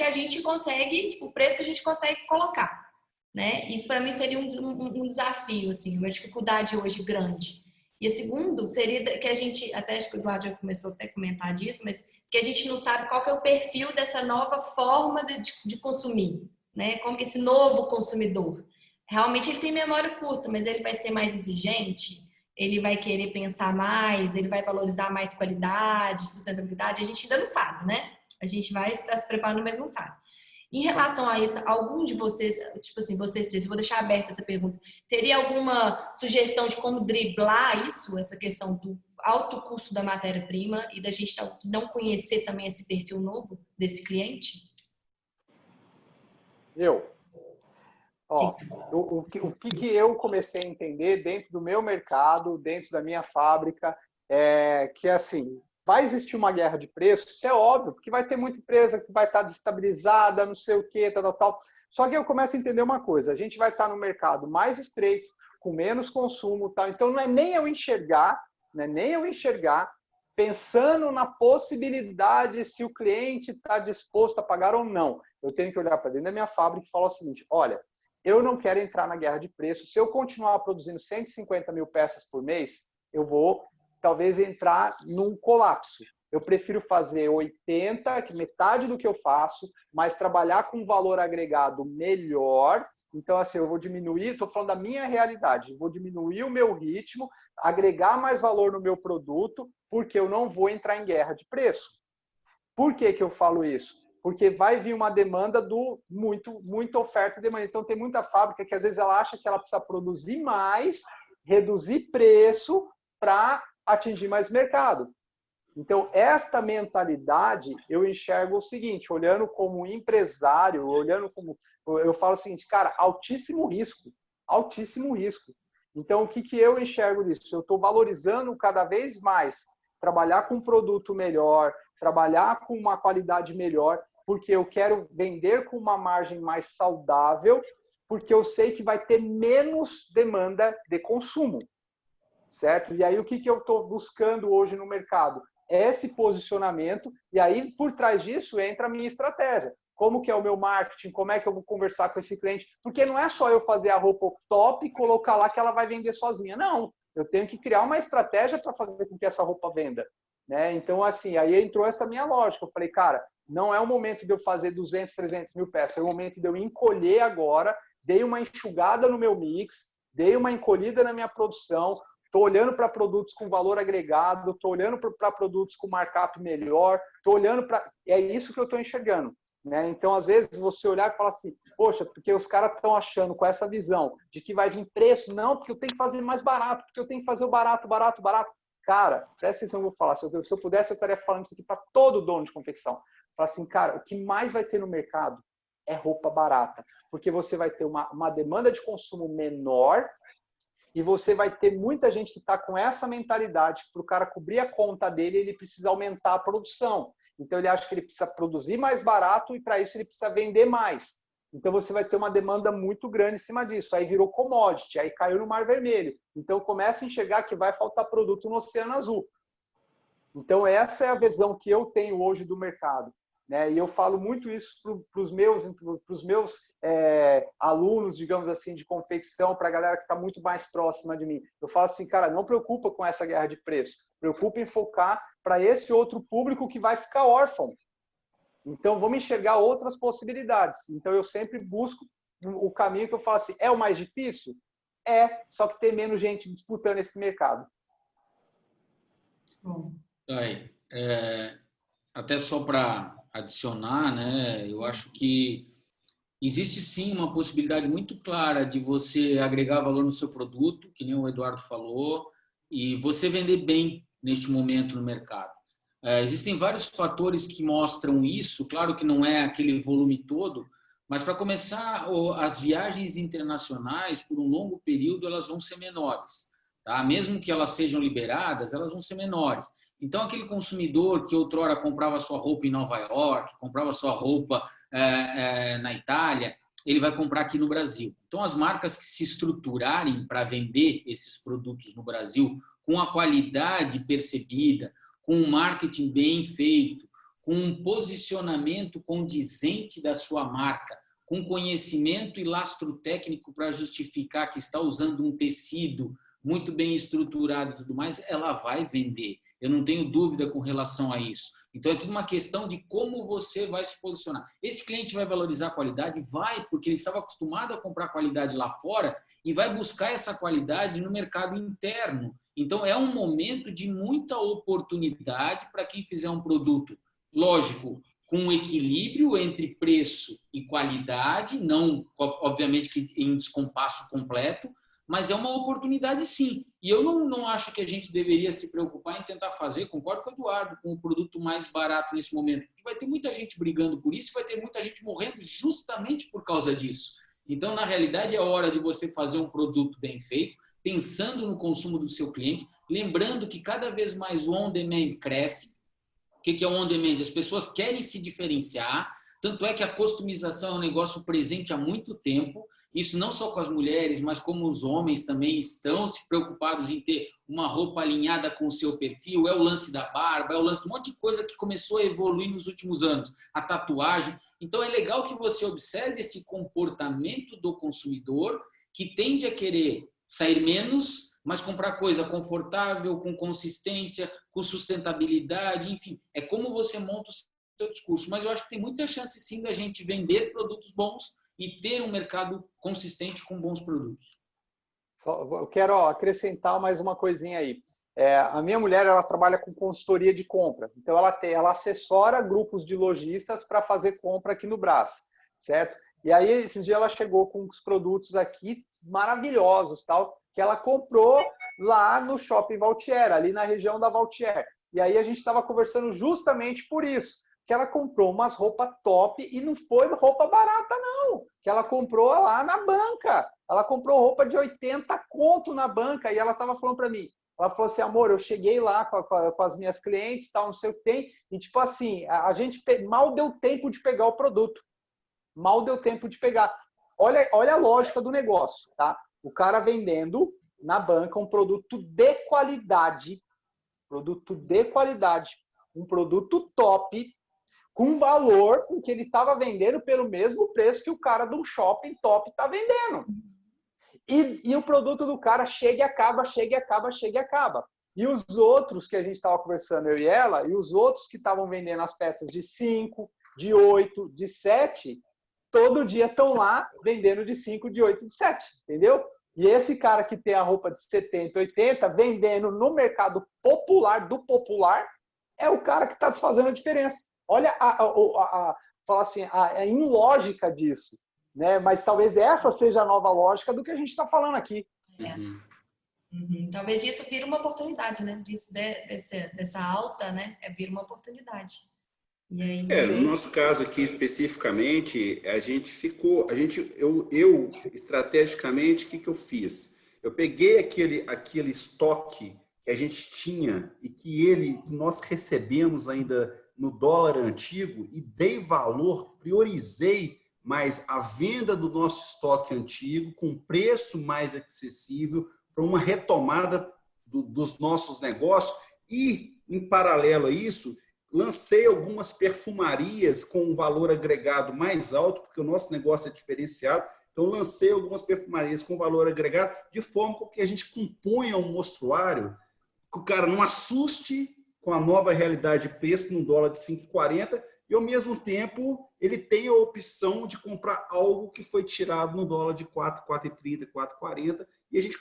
Speaker 3: a gente consegue, tipo, o preço que a gente consegue colocar. Né? Isso para mim seria um desafio, assim, uma dificuldade hoje grande. E a segundo seria que a gente, até acho que o Eduardo já começou até a comentar disso, mas que a gente não sabe qual que é o perfil dessa nova forma de consumir, né? Como que esse novo consumidor. Realmente ele tem memória curta, mas ele vai ser mais exigente, ele vai querer pensar mais, ele vai valorizar mais qualidade, sustentabilidade, a gente ainda não sabe, né? A gente vai estar se preparando, mas não sabe. Em relação a isso, algum de vocês, tipo assim, vocês três, eu vou deixar aberta essa pergunta, teria alguma sugestão de como driblar isso, essa questão do alto custo da matéria-prima e da gente não conhecer também esse perfil novo desse cliente?
Speaker 1: O que eu comecei a entender dentro do meu mercado, dentro da minha fábrica, é que, assim, vai existir uma guerra de preços, isso é óbvio, porque vai ter muita empresa que vai estar desestabilizada, não sei o quê, tal. Só que eu começo a entender uma coisa, a gente vai estar no mercado mais estreito, com menos consumo, tal. Então não é nem eu enxergar pensando na possibilidade se o cliente está disposto a pagar ou não. Eu tenho que olhar para dentro da minha fábrica e falar o seguinte, olha, eu não quero entrar na guerra de preços, se eu continuar produzindo 150 mil peças por mês, eu vou talvez entrar num colapso. Eu prefiro fazer 80, que metade do que eu faço, mas trabalhar com valor agregado melhor. Então, assim, eu vou diminuir, estou falando da minha realidade, vou diminuir o meu ritmo, agregar mais valor no meu produto, porque eu não vou entrar em guerra de preço. Por que eu falo isso? Porque vai vir uma demanda do muita oferta e demanda. Então, tem muita fábrica que às vezes ela acha que ela precisa produzir mais, reduzir preço para atingir mais mercado. Então, esta mentalidade, eu enxergo o seguinte, olhando como empresário, olhando como... Eu falo o seguinte, cara, altíssimo risco, altíssimo risco. Então, o que eu enxergo disso? Eu estou valorizando cada vez mais trabalhar com um produto melhor, trabalhar com uma qualidade melhor, porque eu quero vender com uma margem mais saudável, porque eu sei que vai ter menos demanda de consumo, certo? E aí, o que eu estou buscando hoje no mercado? Esse posicionamento, e aí, por trás disso, entra a minha estratégia. Como que é o meu marketing, como é que eu vou conversar com esse cliente, porque não é só eu fazer a roupa top e colocar lá que ela vai vender sozinha, não. Eu tenho que criar uma estratégia para fazer com que essa roupa venda, né? Então, assim, aí entrou essa minha lógica. Eu falei, cara, não é o momento de eu fazer 200, 300 mil peças, é o momento de eu encolher agora, dei uma enxugada no meu mix, dei uma encolhida na minha produção, estou olhando para produtos com valor agregado, estou olhando para produtos com markup melhor, estou olhando para... É isso que eu estou enxergando, né? Então, às vezes, você olhar e falar assim, poxa, porque os caras estão achando com essa visão de que vai vir preço, não, porque eu tenho que fazer mais barato, porque eu tenho que fazer o barato, barato, barato. Cara, presta atenção no que eu vou falar. Se eu pudesse, eu estaria falando isso aqui para todo dono de confecção. Falar assim, cara, o que mais vai ter no mercado é roupa barata, porque você vai ter uma demanda de consumo menor e você vai ter muita gente que está com essa mentalidade que para o cara cobrir a conta dele, ele precisa aumentar a produção. Então, ele acha que ele precisa produzir mais barato e, para isso, ele precisa vender mais. Então, você vai ter uma demanda muito grande em cima disso. Aí virou commodity, aí caiu no Mar Vermelho. Então, começa a enxergar que vai faltar produto no Oceano Azul. Então, essa é a visão que eu tenho hoje do mercado, né? E eu falo muito isso para os meus alunos, digamos assim, de confecção, para a galera que está muito mais próxima de mim. Eu falo assim, cara, não preocupa com essa guerra de preço. Preocupa em focar para esse outro público que vai ficar órfão. Então, vamos enxergar outras possibilidades. Então, eu sempre busco o caminho que eu falo assim, é o mais difícil? É, só que tem menos gente disputando esse mercado.
Speaker 5: Bom, aí, até só para adicionar, né? Eu acho que existe sim uma possibilidade muito clara de você agregar valor no seu produto, que nem o Eduardo falou, e você vender bem neste momento no mercado. Existem vários fatores que mostram isso, claro que não é aquele volume todo, mas para começar, as viagens internacionais, por um longo período, elas vão ser menores. Tá? Mesmo que elas sejam liberadas, elas vão ser menores. Então, aquele consumidor que outrora comprava sua roupa em Nova York, comprava sua roupa na Itália, ele vai comprar aqui no Brasil. Então, as marcas que se estruturarem para vender esses produtos no Brasil com a qualidade percebida, com um marketing bem feito, com um posicionamento condizente da sua marca, com conhecimento e lastro técnico para justificar que está usando um tecido muito bem estruturado e tudo mais, ela vai vender. Eu não tenho dúvida com relação a isso. Então, é tudo uma questão de como você vai se posicionar. Esse cliente vai valorizar a qualidade? Vai, porque ele estava acostumado a comprar qualidade lá fora e vai buscar essa qualidade no mercado interno. Então, é um momento de muita oportunidade para quem fizer um produto, lógico, com um equilíbrio entre preço e qualidade, não, obviamente, que em descompasso completo, mas é uma oportunidade sim. E eu não acho que a gente deveria se preocupar em tentar fazer, concordo com o Eduardo, com o produto mais barato nesse momento. Vai ter muita gente brigando por isso, vai ter muita gente morrendo justamente por causa disso. Então, na realidade, é hora de você fazer um produto bem feito, pensando no consumo do seu cliente, lembrando que cada vez mais o on-demand cresce. O que é o on-demand? As pessoas querem se diferenciar, tanto é que a customização é um negócio presente há muito tempo. Isso não só com as mulheres, mas como os homens também estão se preocupados em ter uma roupa alinhada com o seu perfil. É o lance da barba, é o lance de um monte de coisa que começou a evoluir nos últimos anos. A tatuagem. Então, é legal que você observe esse comportamento do consumidor que tende a querer sair menos, mas comprar coisa confortável, com consistência, com sustentabilidade, enfim. É como você monta o seu discurso. Mas eu acho que tem muita chance, sim, da gente vender produtos bons e ter um mercado consistente com bons produtos.
Speaker 1: Eu quero acrescentar mais uma coisinha aí. A minha mulher, ela trabalha com consultoria de compra. Então, ela assessora grupos de lojistas para fazer compra aqui no Brás, certo? E aí, esses dias, ela chegou com os produtos aqui maravilhosos, tal, que ela comprou lá no Shopping Valtier, ali na região da Valtier. E aí a gente estava conversando justamente por isso, que ela comprou umas roupas top e não foi roupa barata, não. Que ela comprou lá na banca. Ela comprou roupa de 80 conto na banca e ela estava falando para mim. Ela falou assim, amor, eu cheguei lá com as minhas clientes, tal, não sei o que tem, e tipo assim, a gente mal deu tempo de pegar o produto. Mal deu tempo de pegar. Olha a lógica do negócio, tá? O cara vendendo na banca um produto de qualidade, um produto top, com valor com que ele estava vendendo pelo mesmo preço que o cara de um shopping top está vendendo. E o produto do cara chega e acaba, chega e acaba, chega e acaba. E os outros que a gente estava conversando, eu e ela, e os outros que estavam vendendo as peças de 5, de 8, de 7, todo dia estão lá vendendo de 5, de 8, de 7, entendeu? E esse cara que tem a roupa de 70, 80, vendendo no mercado popular, do popular, é o cara que está fazendo a diferença. Olha fala assim, a ilógica disso. Né? Mas talvez essa seja a nova lógica do que a gente está falando aqui.
Speaker 3: Talvez isso vire uma oportunidade, né? Dessa alta, né? Vira uma oportunidade. E aí...
Speaker 4: no nosso caso aqui especificamente, eu estrategicamente, o que eu fiz? Eu peguei aquele estoque que a gente tinha e que nós recebemos ainda no dólar antigo e dei valor, priorizei mais a venda do nosso estoque antigo com preço mais acessível para uma retomada dos nossos negócios e, em paralelo a isso, lancei algumas perfumarias com um valor agregado mais alto, porque o nosso negócio é diferenciado, então lancei algumas perfumarias com valor agregado de forma que a gente componha um mostruário que o cara não assuste com a nova realidade de preço num dólar de 5,40 e, ao mesmo tempo, ele tem a opção de comprar algo que foi tirado no dólar de 4,30, 4,40. E a gente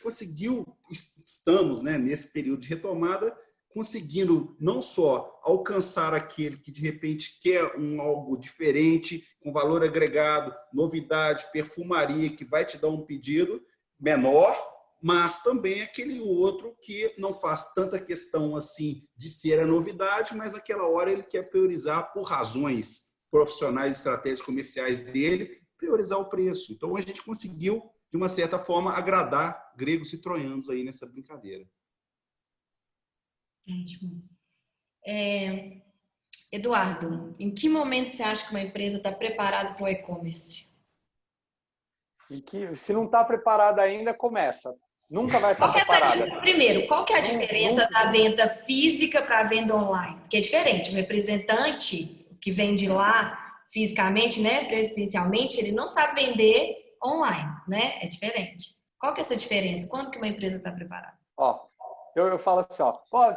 Speaker 4: estamos, né, nesse período de retomada, conseguindo não só alcançar aquele que, de repente, quer algo diferente, com valor agregado, novidade, perfumaria, que vai te dar um pedido menor, mas também aquele outro que não faz tanta questão assim de ser a novidade, mas naquela hora ele quer priorizar por razões profissionais, estratégias comerciais dele, priorizar o preço. Então a gente conseguiu, de uma certa forma, agradar gregos e troianos aí nessa brincadeira.
Speaker 3: Ótimo. Eduardo, em que momento você acha que uma empresa está preparada para o e-commerce?
Speaker 1: Se não está preparada ainda, começa. Nunca vai estar preparada.
Speaker 3: Primeiro, qual que é a diferença da venda física para a venda online? Porque é diferente. O representante que vende lá fisicamente, né, presencialmente, ele não sabe vender online, né? É diferente. Qual que é essa diferença? Quando que uma empresa está preparada?
Speaker 1: Eu falo assim,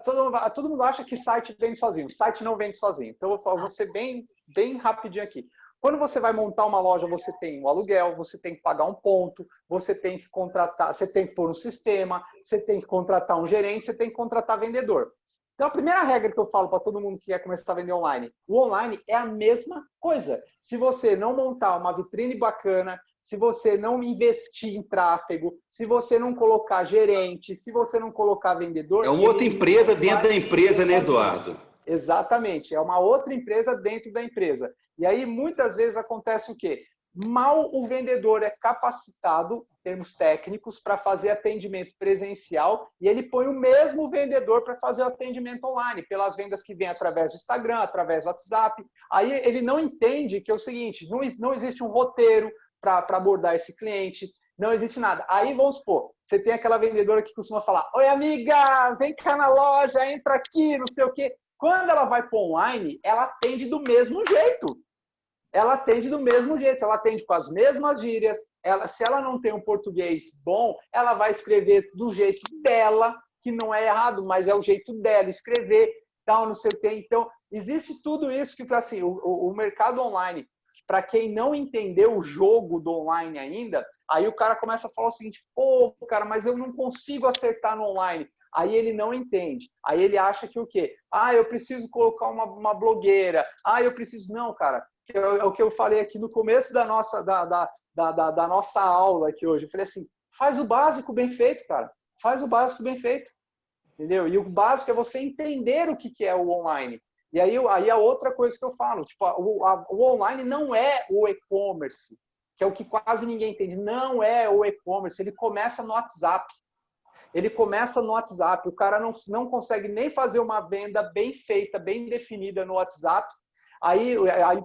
Speaker 1: todo mundo acha que site vende sozinho. Site não vende sozinho. Então, eu vou ser bem rapidinho aqui. Quando você vai montar uma loja, você tem o aluguel, você tem que pagar um ponto, você tem que contratar, você tem que pôr um sistema, você tem que contratar um gerente, você tem que contratar vendedor. Então, a primeira regra que eu falo para todo mundo que quer começar a vender online, o online é a mesma coisa. Se você não montar uma vitrine bacana, se você não investir em tráfego, se você não colocar gerente, se você não colocar vendedor...
Speaker 4: É uma outra empresa dentro da empresa, né, Eduardo?
Speaker 1: Exatamente, é uma outra empresa dentro da empresa. E aí, muitas vezes, acontece o quê? Mal o vendedor é capacitado, em termos técnicos, para fazer atendimento presencial e ele põe o mesmo vendedor para fazer o atendimento online, pelas vendas que vêm através do Instagram, através do WhatsApp. Aí ele não entende que é o seguinte, não existe um roteiro para abordar esse cliente, não existe nada. Aí, vamos supor, você tem aquela vendedora que costuma falar, oi, amiga, vem cá na loja, entra aqui, não sei o quê. Quando ela vai para online, ela atende do mesmo jeito. Ela atende do mesmo jeito, ela atende com as mesmas gírias. Se ela não tem um português bom, ela vai escrever do jeito dela, que não é errado, mas é o jeito dela escrever, tal, não sei o quê. Então, existe tudo isso que, assim, o mercado online, para quem não entendeu o jogo do online ainda, aí o cara começa a falar o seguinte, pô, cara, mas eu não consigo acertar no online. Aí ele não entende. Aí ele acha que o quê? Eu preciso colocar uma blogueira. Eu preciso... Não, cara. É o que eu falei aqui no começo da nossa aula aqui hoje. Eu falei assim, faz o básico bem feito, cara. Faz o básico bem feito. entendeu? E o básico é você entender o que é o online. E aí a outra coisa que eu falo, tipo, o online não é o e-commerce, que é o que quase ninguém entende. Não é o e-commerce, ele começa no WhatsApp. Ele começa no WhatsApp, o cara não consegue nem fazer uma venda bem feita, bem definida no WhatsApp. Aí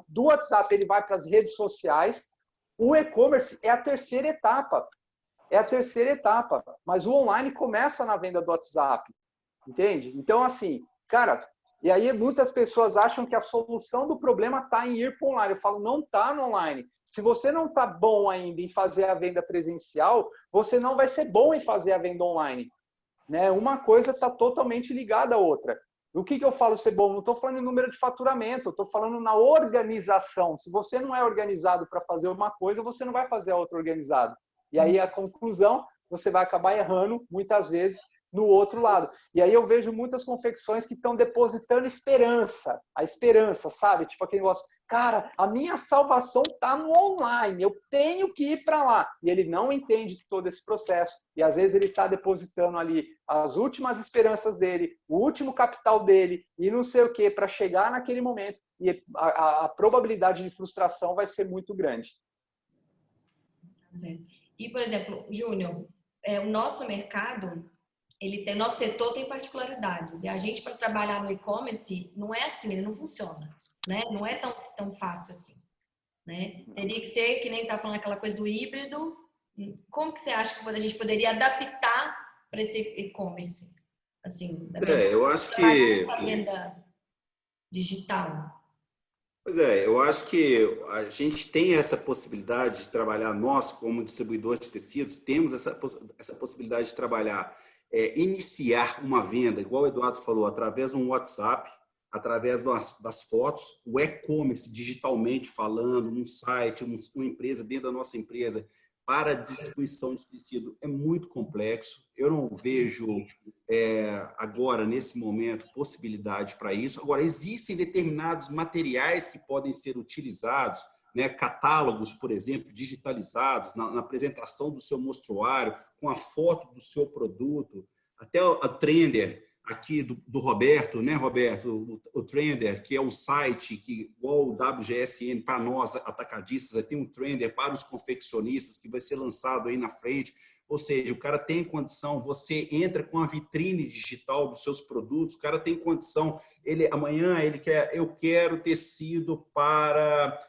Speaker 1: do WhatsApp ele vai para as redes sociais. O e-commerce é a terceira etapa. É a terceira etapa. Mas o online começa na venda do WhatsApp. Entende? Então, assim, cara, e aí muitas pessoas acham que a solução do problema está em ir para o online. Eu falo, não está no online. Se você não está bom ainda em fazer a venda presencial, você não vai ser bom em fazer a venda online. Né? Uma coisa está totalmente ligada à outra. O que eu falo ser bom? Não estou falando em número de faturamento, estou falando na organização. Se você não é organizado para fazer uma coisa, você não vai fazer a outra organizada. E aí a conclusão, você vai acabar errando muitas vezes no outro lado. E aí eu vejo muitas confecções que estão depositando esperança. A esperança, sabe? Tipo aquele negócio, cara, a minha salvação está no online, eu tenho que ir para lá. E ele não entende todo esse processo. E às vezes ele está depositando ali as últimas esperanças dele, o último capital dele e não sei o que, para chegar naquele momento. E a probabilidade de frustração vai ser muito grande.
Speaker 3: E, por exemplo, Júnior, o nosso mercado, nosso setor tem particularidades. E a gente, para trabalhar no e-commerce, não é assim, ele não funciona. Né? Não é tão fácil assim. Né? Teria que ser, que nem você estava falando, aquela coisa do híbrido. Como que você acha que a gente poderia adaptar para esse e-commerce? Assim,
Speaker 4: eu acho que...
Speaker 3: a venda digital.
Speaker 4: Pois é, eu acho que a gente tem essa possibilidade de trabalhar, nós como distribuidor de tecidos, temos essa possibilidade de trabalhar, iniciar uma venda, igual o Eduardo falou, através de um WhatsApp, através das fotos, o e-commerce digitalmente falando, um site, uma empresa dentro da nossa empresa, para distribuição de tecido é muito complexo. Eu não vejo agora, nesse momento, possibilidade para isso. Agora, existem determinados materiais que podem ser utilizados, né? Catálogos, por exemplo, digitalizados, na apresentação do seu mostruário, com a foto do seu produto. Até a Trender, aqui do Roberto, né, Roberto? O Trender, que é um site que, igual o WGSN, para nós atacadistas, vai ter um Trender para os confeccionistas, que vai ser lançado aí na frente. Ou seja, o cara tem condição, você entra com a vitrine digital dos seus produtos, o cara tem condição, amanhã eu quero tecido para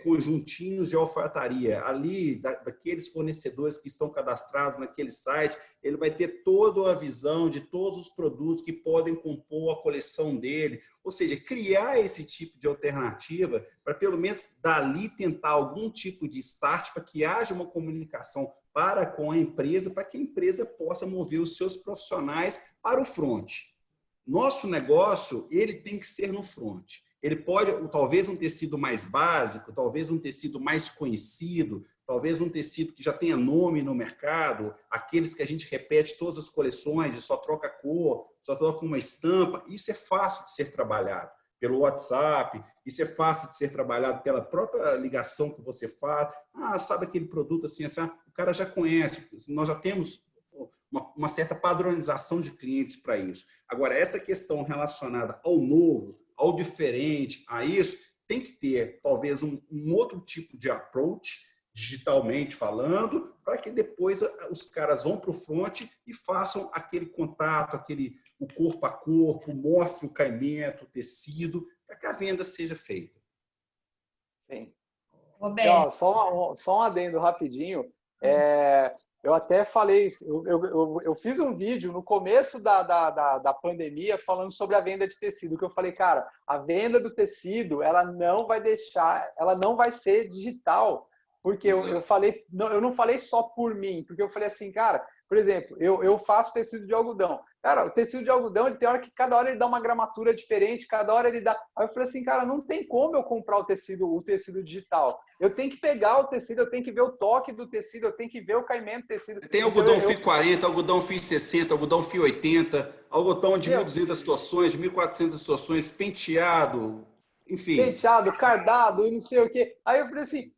Speaker 4: conjuntinhos de alfaiataria. Ali, daqueles fornecedores que estão cadastrados naquele site, ele vai ter toda a visão de todos os produtos que podem compor a coleção dele. Ou seja, criar esse tipo de alternativa para, pelo menos, dali tentar algum tipo de start para que haja uma comunicação para com a empresa, para que a empresa possa mover os seus profissionais para o front. Nosso negócio, ele tem que ser no front. Ele pode, talvez um tecido mais básico, talvez um tecido mais conhecido, talvez um tecido que já tenha nome no mercado, aqueles que a gente repete todas as coleções e só troca cor, só troca uma estampa. Isso é fácil de ser trabalhado pelo WhatsApp, isso é fácil de ser trabalhado pela própria ligação que você faz. Sabe aquele produto assim, o cara já conhece, nós já temos uma certa padronização de clientes para isso. Agora, essa questão relacionada ao novo, ao diferente, a isso, tem que ter talvez um outro tipo de approach, digitalmente falando, para que depois os caras vão para o front e façam aquele contato, o corpo a corpo, mostre o caimento, o tecido, para que a venda seja feita.
Speaker 1: Sim.
Speaker 3: Roberto.
Speaker 1: Só um adendo rapidinho. Eu até falei, eu fiz um vídeo no começo da pandemia falando sobre a venda de tecido, que eu falei, cara, a venda do tecido, ela não vai ser digital, porque eu não falei só por mim, porque eu falei assim, cara, por exemplo, eu faço tecido de algodão. Cara, o tecido de algodão, ele tem hora que cada hora ele dá uma gramatura diferente, cada hora ele dá... Aí eu falei assim, cara, não tem como eu comprar o tecido digital. Eu tenho que pegar o tecido, eu tenho que ver o toque do tecido, eu tenho que ver o caimento do tecido.
Speaker 4: Tem algodão FI 40, algodão FI 60, algodão FI 80, algodão de 1.200 torções, de 1.400 torções, penteado, enfim.
Speaker 1: Penteado, cardado e não sei o quê. Aí eu falei assim,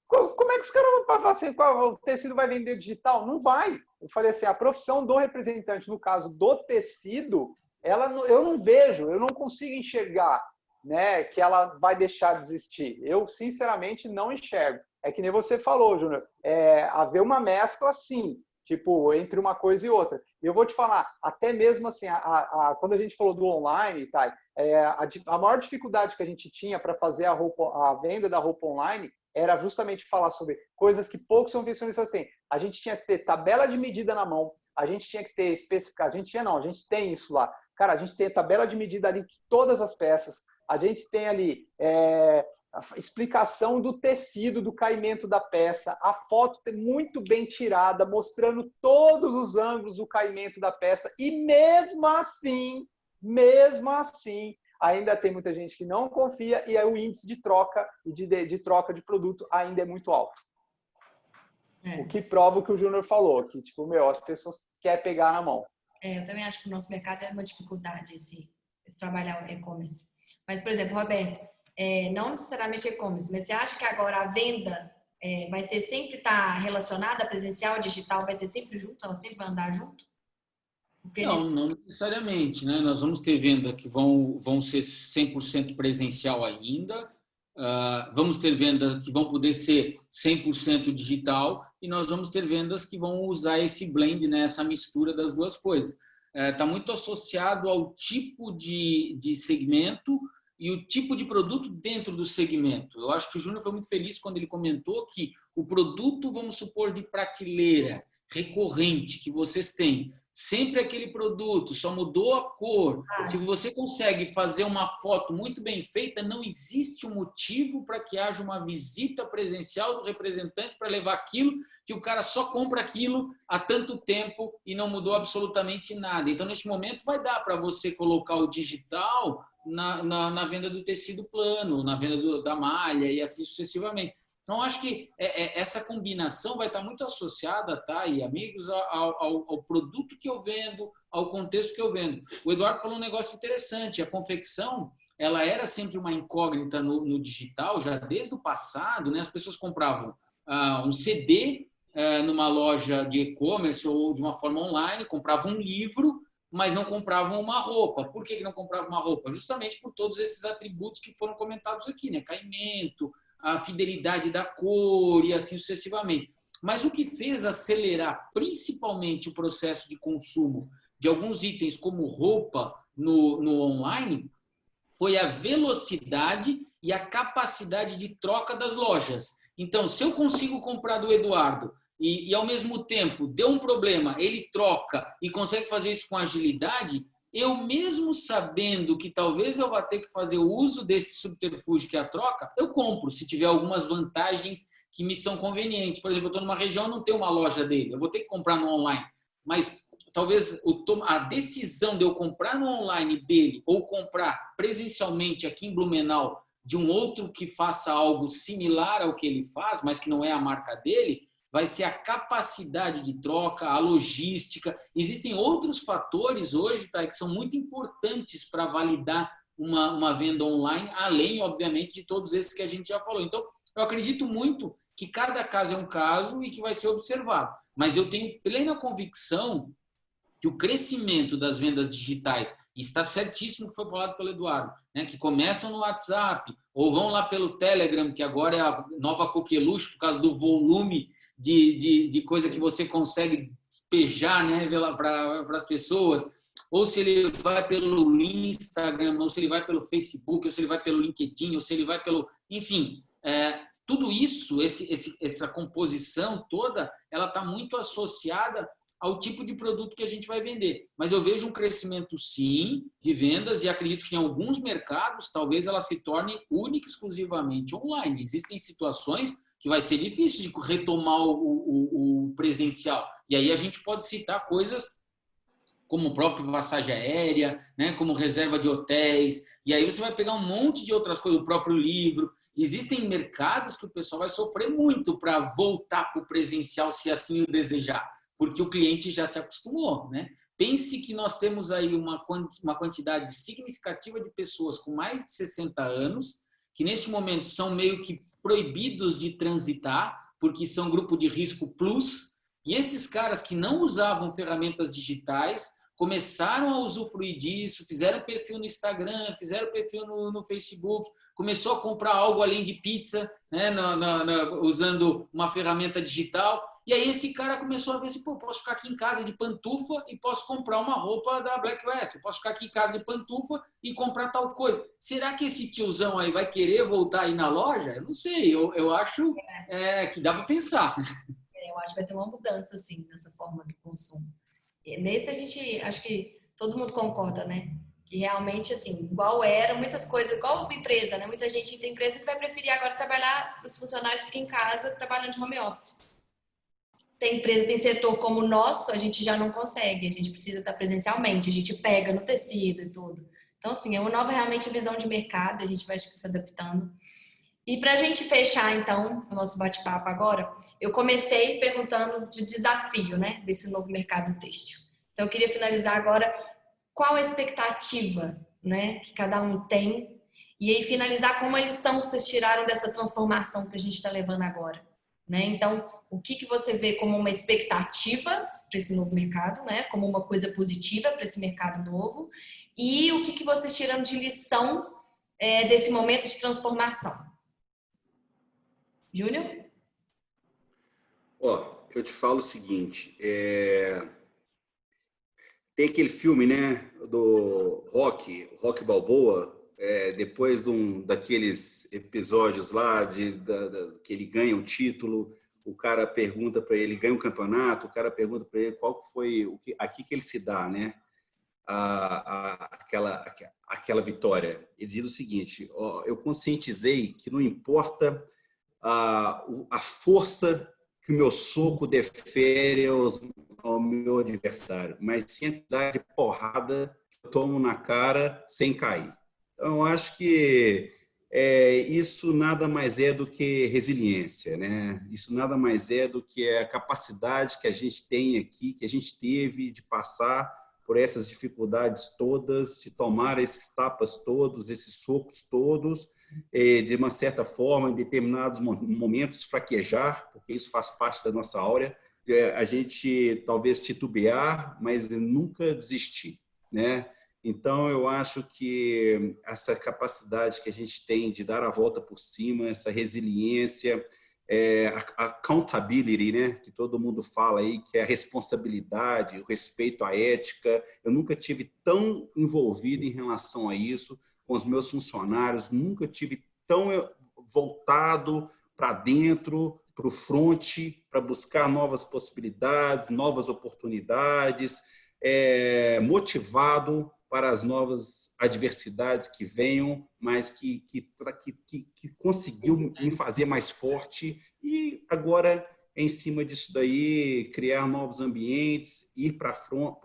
Speaker 1: como é que os caras vão falar assim, qual o tecido vai vender digital? Não vai. eu falei assim, a profissão do representante, no caso do tecido, eu não vejo, eu não consigo enxergar, né, que ela vai deixar de existir. Eu, sinceramente, não enxergo. É que nem você falou, Júnior, haver uma mescla, sim, tipo, entre uma coisa e outra. E eu vou te falar, até mesmo assim, quando a gente falou do online, tá, a maior dificuldade que a gente tinha para fazer a venda da roupa online era justamente falar sobre coisas que poucos são visionistas assim. A gente tinha que ter tabela de medida na mão, a gente tinha que ter especificar, a gente tem isso lá. Cara, a gente tem a tabela de medida ali de todas as peças, a gente tem ali a explicação do tecido, do caimento da peça, a foto muito bem tirada, mostrando todos os ângulos do caimento da peça, e mesmo assim, ainda tem muita gente que não confia e aí o índice de troca e de troca de produto ainda é muito alto. O que prova o que o Júnior falou, que tipo, as pessoas querem pegar na mão.
Speaker 3: Eu também acho que o nosso mercado é uma dificuldade esse trabalhar o e-commerce. Mas, por exemplo, Roberto, não necessariamente e-commerce, mas você acha que agora a venda vai ser sempre relacionada, presencial, digital, vai ser sempre junto, ela sempre vai andar junto?
Speaker 5: Não necessariamente, né? Nós vamos ter venda que vão ser 100% presencial ainda, vamos ter vendas que vão poder ser 100% digital e nós vamos ter vendas que vão usar esse blend, né? Essa mistura das duas coisas. Está muito associado ao tipo de segmento e o tipo de produto dentro do segmento. Eu acho que o Júnior foi muito feliz quando ele comentou que o produto, vamos supor, de prateleira recorrente que vocês têm, sempre aquele produto, só mudou a cor. Se você consegue fazer uma foto muito bem feita, não existe um motivo para que haja uma visita presencial do representante para levar aquilo, que o cara só compra aquilo há tanto tempo e não mudou absolutamente nada. Então, nesse momento, vai dar para você colocar o digital na venda do tecido plano, na venda da malha e assim sucessivamente. Então, acho que essa combinação vai estar muito associada, tá, e amigos, ao produto que eu vendo, ao contexto que eu vendo. O Eduardo falou um negócio interessante. A confecção, ela era sempre uma incógnita no digital, já desde o passado, né? As pessoas compravam um CD numa loja de e-commerce ou de uma forma online, compravam um livro, mas não compravam uma roupa. Por que não compravam uma roupa? Justamente por todos esses atributos que foram comentados aqui, né? Caimento, a fidelidade da cor e assim sucessivamente. Mas o que fez acelerar principalmente o processo de consumo de alguns itens como roupa no online foi a velocidade e a capacidade de troca das lojas. Então, se eu consigo comprar do Eduardo e ao mesmo tempo deu um problema, ele troca e consegue fazer isso com agilidade, eu mesmo sabendo que talvez eu vá ter que fazer o uso desse subterfúgio que é a troca, eu compro, se tiver algumas vantagens que me são convenientes. Por exemplo, eu estou numa região, não tem uma loja dele, eu vou ter que comprar no online. Mas talvez a decisão de eu comprar no online dele ou comprar presencialmente aqui em Blumenau de um outro que faça algo similar ao que ele faz, mas que não é a marca dele, vai ser a capacidade de troca, a logística. Existem outros fatores hoje, tá, que são muito importantes para validar uma venda online, além, obviamente, de todos esses que a gente já falou. Então, eu acredito muito que cada caso é um caso e que vai ser observado. Mas eu tenho plena convicção que o crescimento das vendas digitais, e está certíssimo que foi falado pelo Eduardo, né, que começam no WhatsApp ou vão lá pelo Telegram, que agora é a nova coqueluche por causa do volume de coisa que você consegue despejar, né, para as pessoas, ou se ele vai pelo Instagram, ou se ele vai pelo Facebook, ou se ele vai pelo LinkedIn, ou se ele vai pelo... Enfim, tudo isso, essa composição toda, ela está muito associada ao tipo de produto que a gente vai vender. Mas eu vejo um crescimento, sim, de vendas e acredito que em alguns mercados, talvez ela se torne única e exclusivamente online. Existem situações que vai ser difícil de retomar o presencial. E aí a gente pode citar coisas como própria passagem aérea, né, como reserva de hotéis, e aí você vai pegar um monte de outras coisas, o próprio livro. Existem mercados que o pessoal vai sofrer muito para voltar para o presencial, se assim o desejar, porque o cliente já se acostumou, né? Pense que nós temos aí uma quantidade significativa de pessoas com mais de 60 anos, que neste momento são meio que proibidos de transitar, porque são grupo de risco plus, E esses caras que não usavam ferramentas digitais começaram a usufruir disso, fizeram perfil no Instagram, fizeram perfil no Facebook, começou a comprar algo além de pizza, né, usando uma ferramenta digital. E aí esse cara começou a ver assim, pô, posso ficar aqui em casa de pantufa e posso comprar uma roupa da Black West, posso ficar aqui em casa de pantufa e comprar tal coisa. Será que esse tiozão aí vai querer voltar aí na loja? Eu não sei, eu acho que dá para pensar.
Speaker 3: Eu acho que vai ter uma mudança, assim, nessa forma de consumo. E nesse a gente, acho que todo mundo concorda, né? Que realmente, assim, igual era, muitas coisas, igual empresa, né? Muita gente tem empresa que vai preferir agora trabalhar, os funcionários ficam em casa trabalhando de home office. Tem empresa, tem setor como o nosso, a gente já não consegue, a gente precisa estar presencialmente, a gente pega no tecido e tudo. Então, assim, é uma nova realmente visão de mercado, a gente vai se adaptando. E para a gente fechar, então, o nosso bate-papo agora, eu comecei perguntando de desafio, né, desse novo mercado têxtil. Então, eu queria finalizar agora, qual a expectativa, né, que cada um tem, e aí finalizar com uma lição que vocês tiraram dessa transformação que a gente está levando agora, né? Então, o que você vê como uma expectativa para esse novo mercado, né, como uma coisa positiva para esse mercado novo, e o que vocês tiram de lição desse momento de transformação? Júnior?
Speaker 4: Eu te falo o seguinte, tem aquele filme, né, do Rocky Balboa, depois daqueles episódios lá que ele ganha um título, o cara pergunta para ele, ganha um campeonato, o cara pergunta para ele qual foi aqui que ele se dá, né, aquela vitória. Ele diz o seguinte: eu conscientizei que não importa a força que o meu soco defere ao meu adversário, mas sim a quantidade de porrada que eu tomo na cara sem cair. Então, eu acho que isso nada mais é do que resiliência, né? Isso nada mais é do que a capacidade que a gente tem aqui, que a gente teve de passar por essas dificuldades todas, de tomar esses tapas todos, esses socos todos, de uma certa forma, em determinados momentos, fraquejar, porque isso faz parte da nossa áurea, a gente talvez titubear, mas nunca desistir, né? Então, eu acho que essa capacidade que a gente tem de dar a volta por cima, essa resiliência, a accountability, né, que todo mundo fala aí, que é a responsabilidade, o respeito à ética. Eu nunca tive tão envolvido em relação a isso com os meus funcionários, nunca tive tão voltado para dentro, para o front, para buscar novas possibilidades, novas oportunidades, motivado para as novas adversidades que venham, mas que conseguiu me fazer mais forte. E agora, em cima disso daí, criar novos ambientes, ir para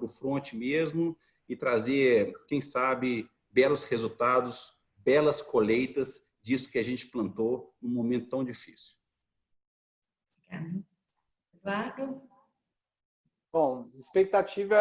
Speaker 4: o front mesmo e trazer, quem sabe, belos resultados, belas colheitas disso que a gente plantou num momento tão difícil.
Speaker 3: Eduardo?
Speaker 1: Bom, expectativa,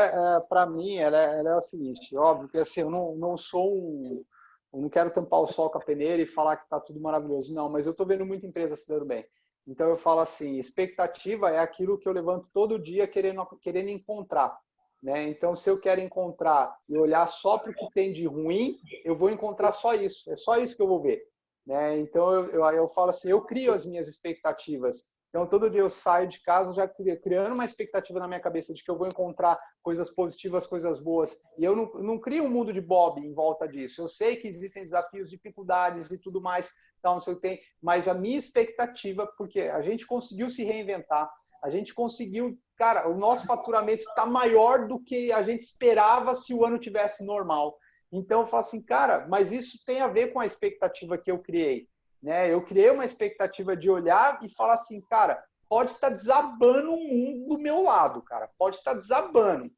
Speaker 1: para mim, ela é o seguinte: óbvio que assim, eu não sou eu não quero tampar o sol com a peneira e falar que está tudo maravilhoso, não, mas eu estou vendo muita empresa se dando bem. Então eu falo assim, expectativa é aquilo que eu levanto todo dia querendo encontrar, né? Então, se eu quero encontrar e olhar só para o que tem de ruim, eu vou encontrar só isso, é só isso que eu vou ver, né? Então eu falo assim, eu crio as minhas expectativas. Então, todo dia eu saio de casa já criando uma expectativa na minha cabeça de que eu vou encontrar coisas positivas, coisas boas. E eu não crio um mundo de Bob em volta disso. Eu sei que existem desafios, dificuldades e tudo mais, então, não sei o que tem, mas a minha expectativa, porque a gente conseguiu se reinventar, a gente conseguiu, cara, o nosso faturamento está maior do que a gente esperava se o ano tivesse normal. Então, eu falo assim, cara, mas isso tem a ver com a expectativa que eu criei. Né? Eu criei uma expectativa de olhar e falar assim, cara, pode estar desabando o mundo do meu lado, cara, pode estar desabando,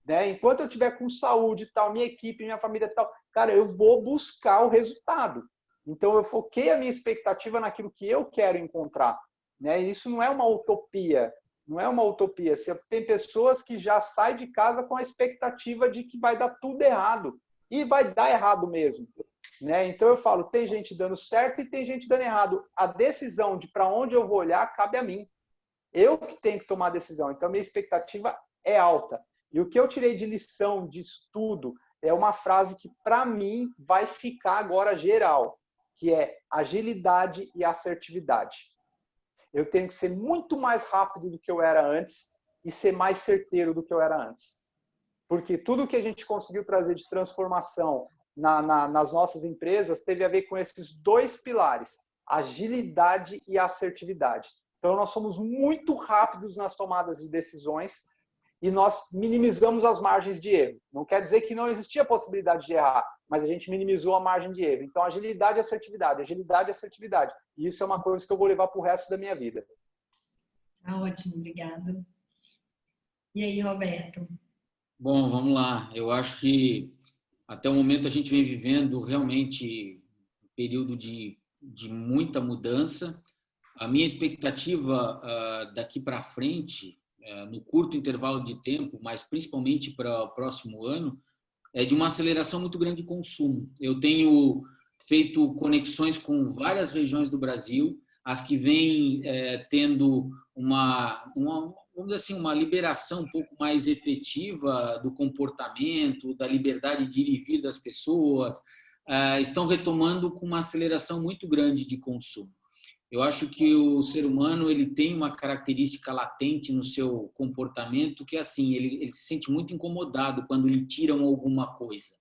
Speaker 1: né? Enquanto eu tiver com saúde e tal, minha equipe, minha família e tal, cara, eu vou buscar o resultado. Então eu foquei a minha expectativa naquilo que eu quero encontrar, né? E isso não é uma utopia, não é uma utopia. Tem pessoas que já saem de casa com a expectativa de que vai dar tudo errado e vai dar errado mesmo. Né? Então eu falo, tem gente dando certo e tem gente dando errado. A decisão de para onde eu vou olhar cabe a mim. Eu que tenho que tomar a decisão. Então, minha expectativa é alta. E o que eu tirei de lição disso tudo é uma frase que, para mim, vai ficar agora geral, que é agilidade e assertividade. Eu tenho que ser muito mais rápido do que eu era antes e ser mais certeiro do que eu era antes. Porque tudo que a gente conseguiu trazer de transformação nas nossas empresas teve a ver com esses dois pilares, agilidade e assertividade. Então, nós somos muito rápidos nas tomadas de decisões e nós minimizamos as margens de erro. Não quer dizer que não existia possibilidade de errar, mas a gente minimizou a margem de erro. Então, agilidade e assertividade, agilidade e assertividade. E isso é uma coisa que eu vou levar para o resto da minha vida.
Speaker 3: Ótimo, obrigado. E aí, Roberto?
Speaker 5: Bom, vamos lá. Eu acho que até o momento a gente vem vivendo realmente um período de muita mudança. A minha expectativa daqui para frente, no curto intervalo de tempo, mas principalmente para o próximo ano, é de uma aceleração muito grande de consumo. Eu tenho feito conexões com várias regiões do Brasil, as que vêm tendo vamos dizer assim, uma liberação um pouco mais efetiva do comportamento, da liberdade de ir e vir das pessoas, estão retomando com uma aceleração muito grande de consumo. Eu acho que o ser humano ele tem uma característica latente no seu comportamento que é assim, ele se sente muito incomodado quando lhe tiram alguma coisa,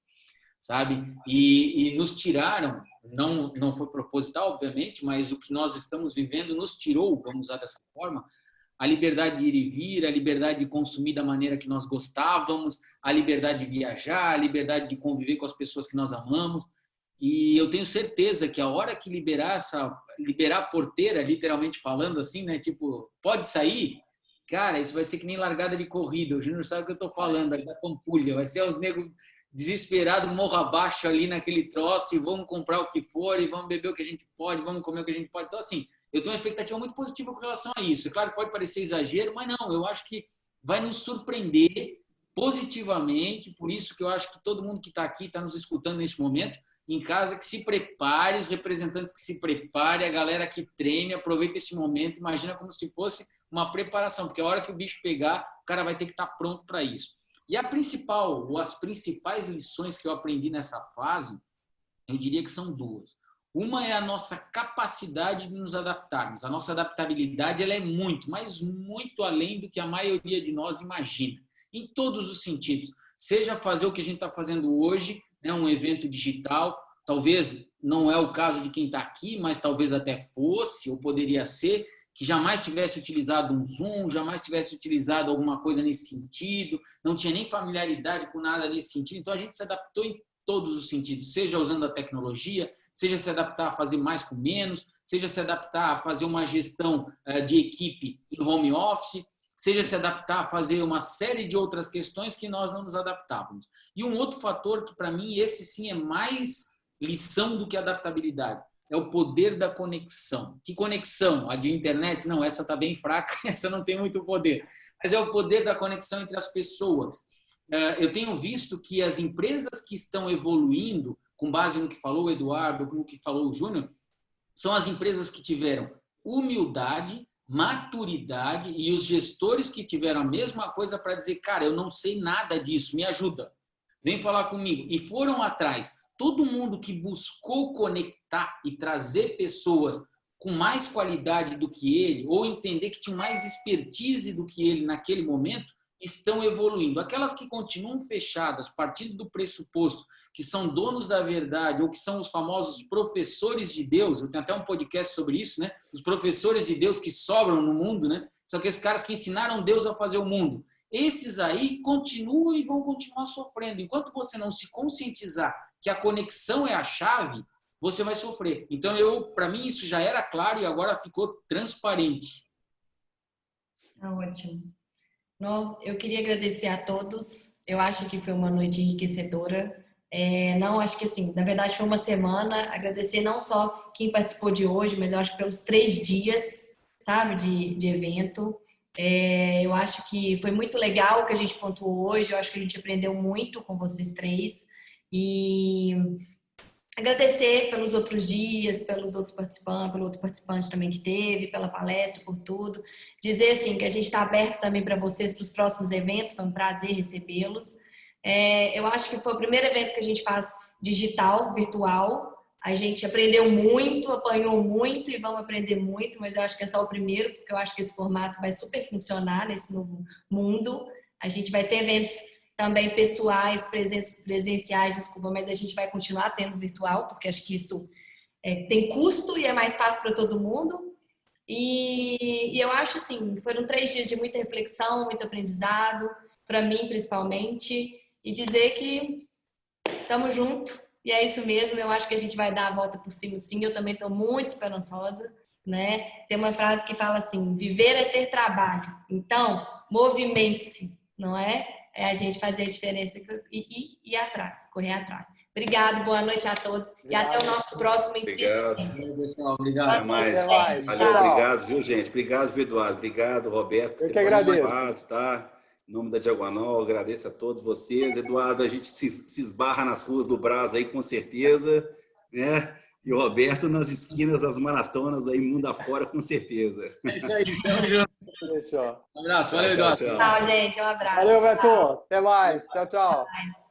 Speaker 5: sabe? E nos tiraram, não foi proposital, obviamente, mas o que nós estamos vivendo nos tirou, vamos usar dessa forma, a liberdade de ir e vir, a liberdade de consumir da maneira que nós gostávamos, a liberdade de viajar, a liberdade de conviver com as pessoas que nós amamos. E eu tenho certeza que a hora que liberar a porteira, literalmente falando assim, né? Tipo, pode sair? Cara, isso vai ser que nem largada de corrida. O Júnior sabe o que eu estou falando, aí da Pampulha. Vai ser os negros desesperados, morro abaixo ali naquele troço e vamos comprar o que for e vamos beber o que a gente pode, vamos comer o que a gente pode. Então, assim, eu tenho uma expectativa muito positiva com relação a isso. Claro que pode parecer exagero, mas não. Eu acho que vai nos surpreender positivamente. Por isso que eu acho que todo mundo que está aqui, está nos escutando neste momento, em casa, que se prepare, os representantes que se preparem, a galera que treine, aproveita esse momento, imagina como se fosse uma preparação, porque a hora que o bicho pegar, o cara vai ter que estar pronto para isso. E as principais lições que eu aprendi nessa fase, eu diria que são duas. Uma é a nossa capacidade de nos adaptarmos. A nossa adaptabilidade ela é muito, mas muito além do que a maioria de nós imagina, em todos os sentidos. Seja fazer o que a gente está fazendo hoje, um evento digital, talvez não é o caso de quem está aqui, mas talvez até fosse, ou poderia ser, que jamais tivesse utilizado um Zoom, jamais tivesse utilizado alguma coisa nesse sentido, não tinha nem familiaridade com nada nesse sentido. Então, a gente se adaptou em todos os sentidos, seja usando a tecnologia, seja se adaptar a fazer mais com menos, seja se adaptar a fazer uma gestão de equipe em home office, seja se adaptar a fazer uma série de outras questões que nós não nos adaptávamos. E um outro fator que, para mim, esse sim é mais lição do que adaptabilidade, é o poder da conexão. Que conexão? A de internet? Não, essa está bem fraca, essa não tem muito poder. Mas é o poder da conexão entre as pessoas. Eu tenho visto que as empresas que estão evoluindo, com base no que falou o Eduardo, no que falou o Júnior, são as empresas que tiveram humildade, maturidade e os gestores que tiveram a mesma coisa para dizer, cara, eu não sei nada disso, me ajuda, vem falar comigo. E foram atrás. Todo mundo que buscou conectar e trazer pessoas com mais qualidade do que ele, ou entender que tinham mais expertise do que ele naquele momento, estão evoluindo. Aquelas que continuam fechadas, partindo do pressuposto que são donos da verdade, ou que são os famosos professores de Deus, eu tenho até um podcast sobre isso, né? Os professores de Deus que sobram no mundo, né? São aqueles caras que ensinaram Deus a fazer o mundo. Esses aí continuam e vão continuar sofrendo. Enquanto você não se conscientizar que a conexão é a chave, você vai sofrer. Então, para mim, isso já era claro e agora ficou transparente.
Speaker 3: Ótimo. Eu queria agradecer a todos. Eu acho que foi uma noite enriquecedora. Acho que assim, na verdade foi uma semana. Agradecer não só quem participou de hoje, mas eu acho que pelos 3 dias, sabe, de evento. Eu acho que foi muito legal o que a gente pontuou hoje. Eu acho que a gente aprendeu muito com vocês 3. E Agradecer pelos outros dias, pelos outros participantes, pelo outro participante também que teve, pela palestra, por tudo. Dizer assim que a gente está aberto também para vocês, para os próximos eventos, foi um prazer recebê-los. Eu acho que foi o primeiro evento que a gente faz digital, virtual. A gente aprendeu muito, apanhou muito e vamos aprender muito, mas eu acho que é só o primeiro, porque eu acho que esse formato vai super funcionar nesse novo mundo. A gente vai ter eventos também pessoais, presenciais, desculpa, mas a gente vai continuar tendo virtual, porque acho que isso tem custo e é mais fácil para todo mundo. E eu acho assim, foram 3 dias de muita reflexão, muito aprendizado, para mim principalmente, e dizer que estamos juntos, e é isso mesmo, eu acho que a gente vai dar a volta por cima sim, eu também estou muito esperançosa, né? Tem uma frase que fala assim, viver é ter trabalho, então movimente-se, não é? É a gente fazer a diferença e ir atrás, correr atrás. Obrigado, boa noite a todos e até o nosso próximo Inspira.
Speaker 5: Obrigado.
Speaker 4: Até mais. Valeu, obrigado, viu, gente? Obrigado, viu, Eduardo? Obrigado, Roberto.
Speaker 1: Eu que agradeço.
Speaker 4: Tá? Em nome da Diagonal, agradeço a todos vocês. Eduardo, a gente se esbarra nas ruas do Brás aí, com certeza, né? E o Roberto nas esquinas das maratonas aí, mundo afora, com certeza.
Speaker 5: É isso aí, tamo junto.
Speaker 1: Fechou.
Speaker 5: Um abraço, valeu, Eduardo.
Speaker 3: Tchau, gente, um abraço.
Speaker 1: Valeu, Beto. Até mais. Tchau, tchau.
Speaker 3: Até mais.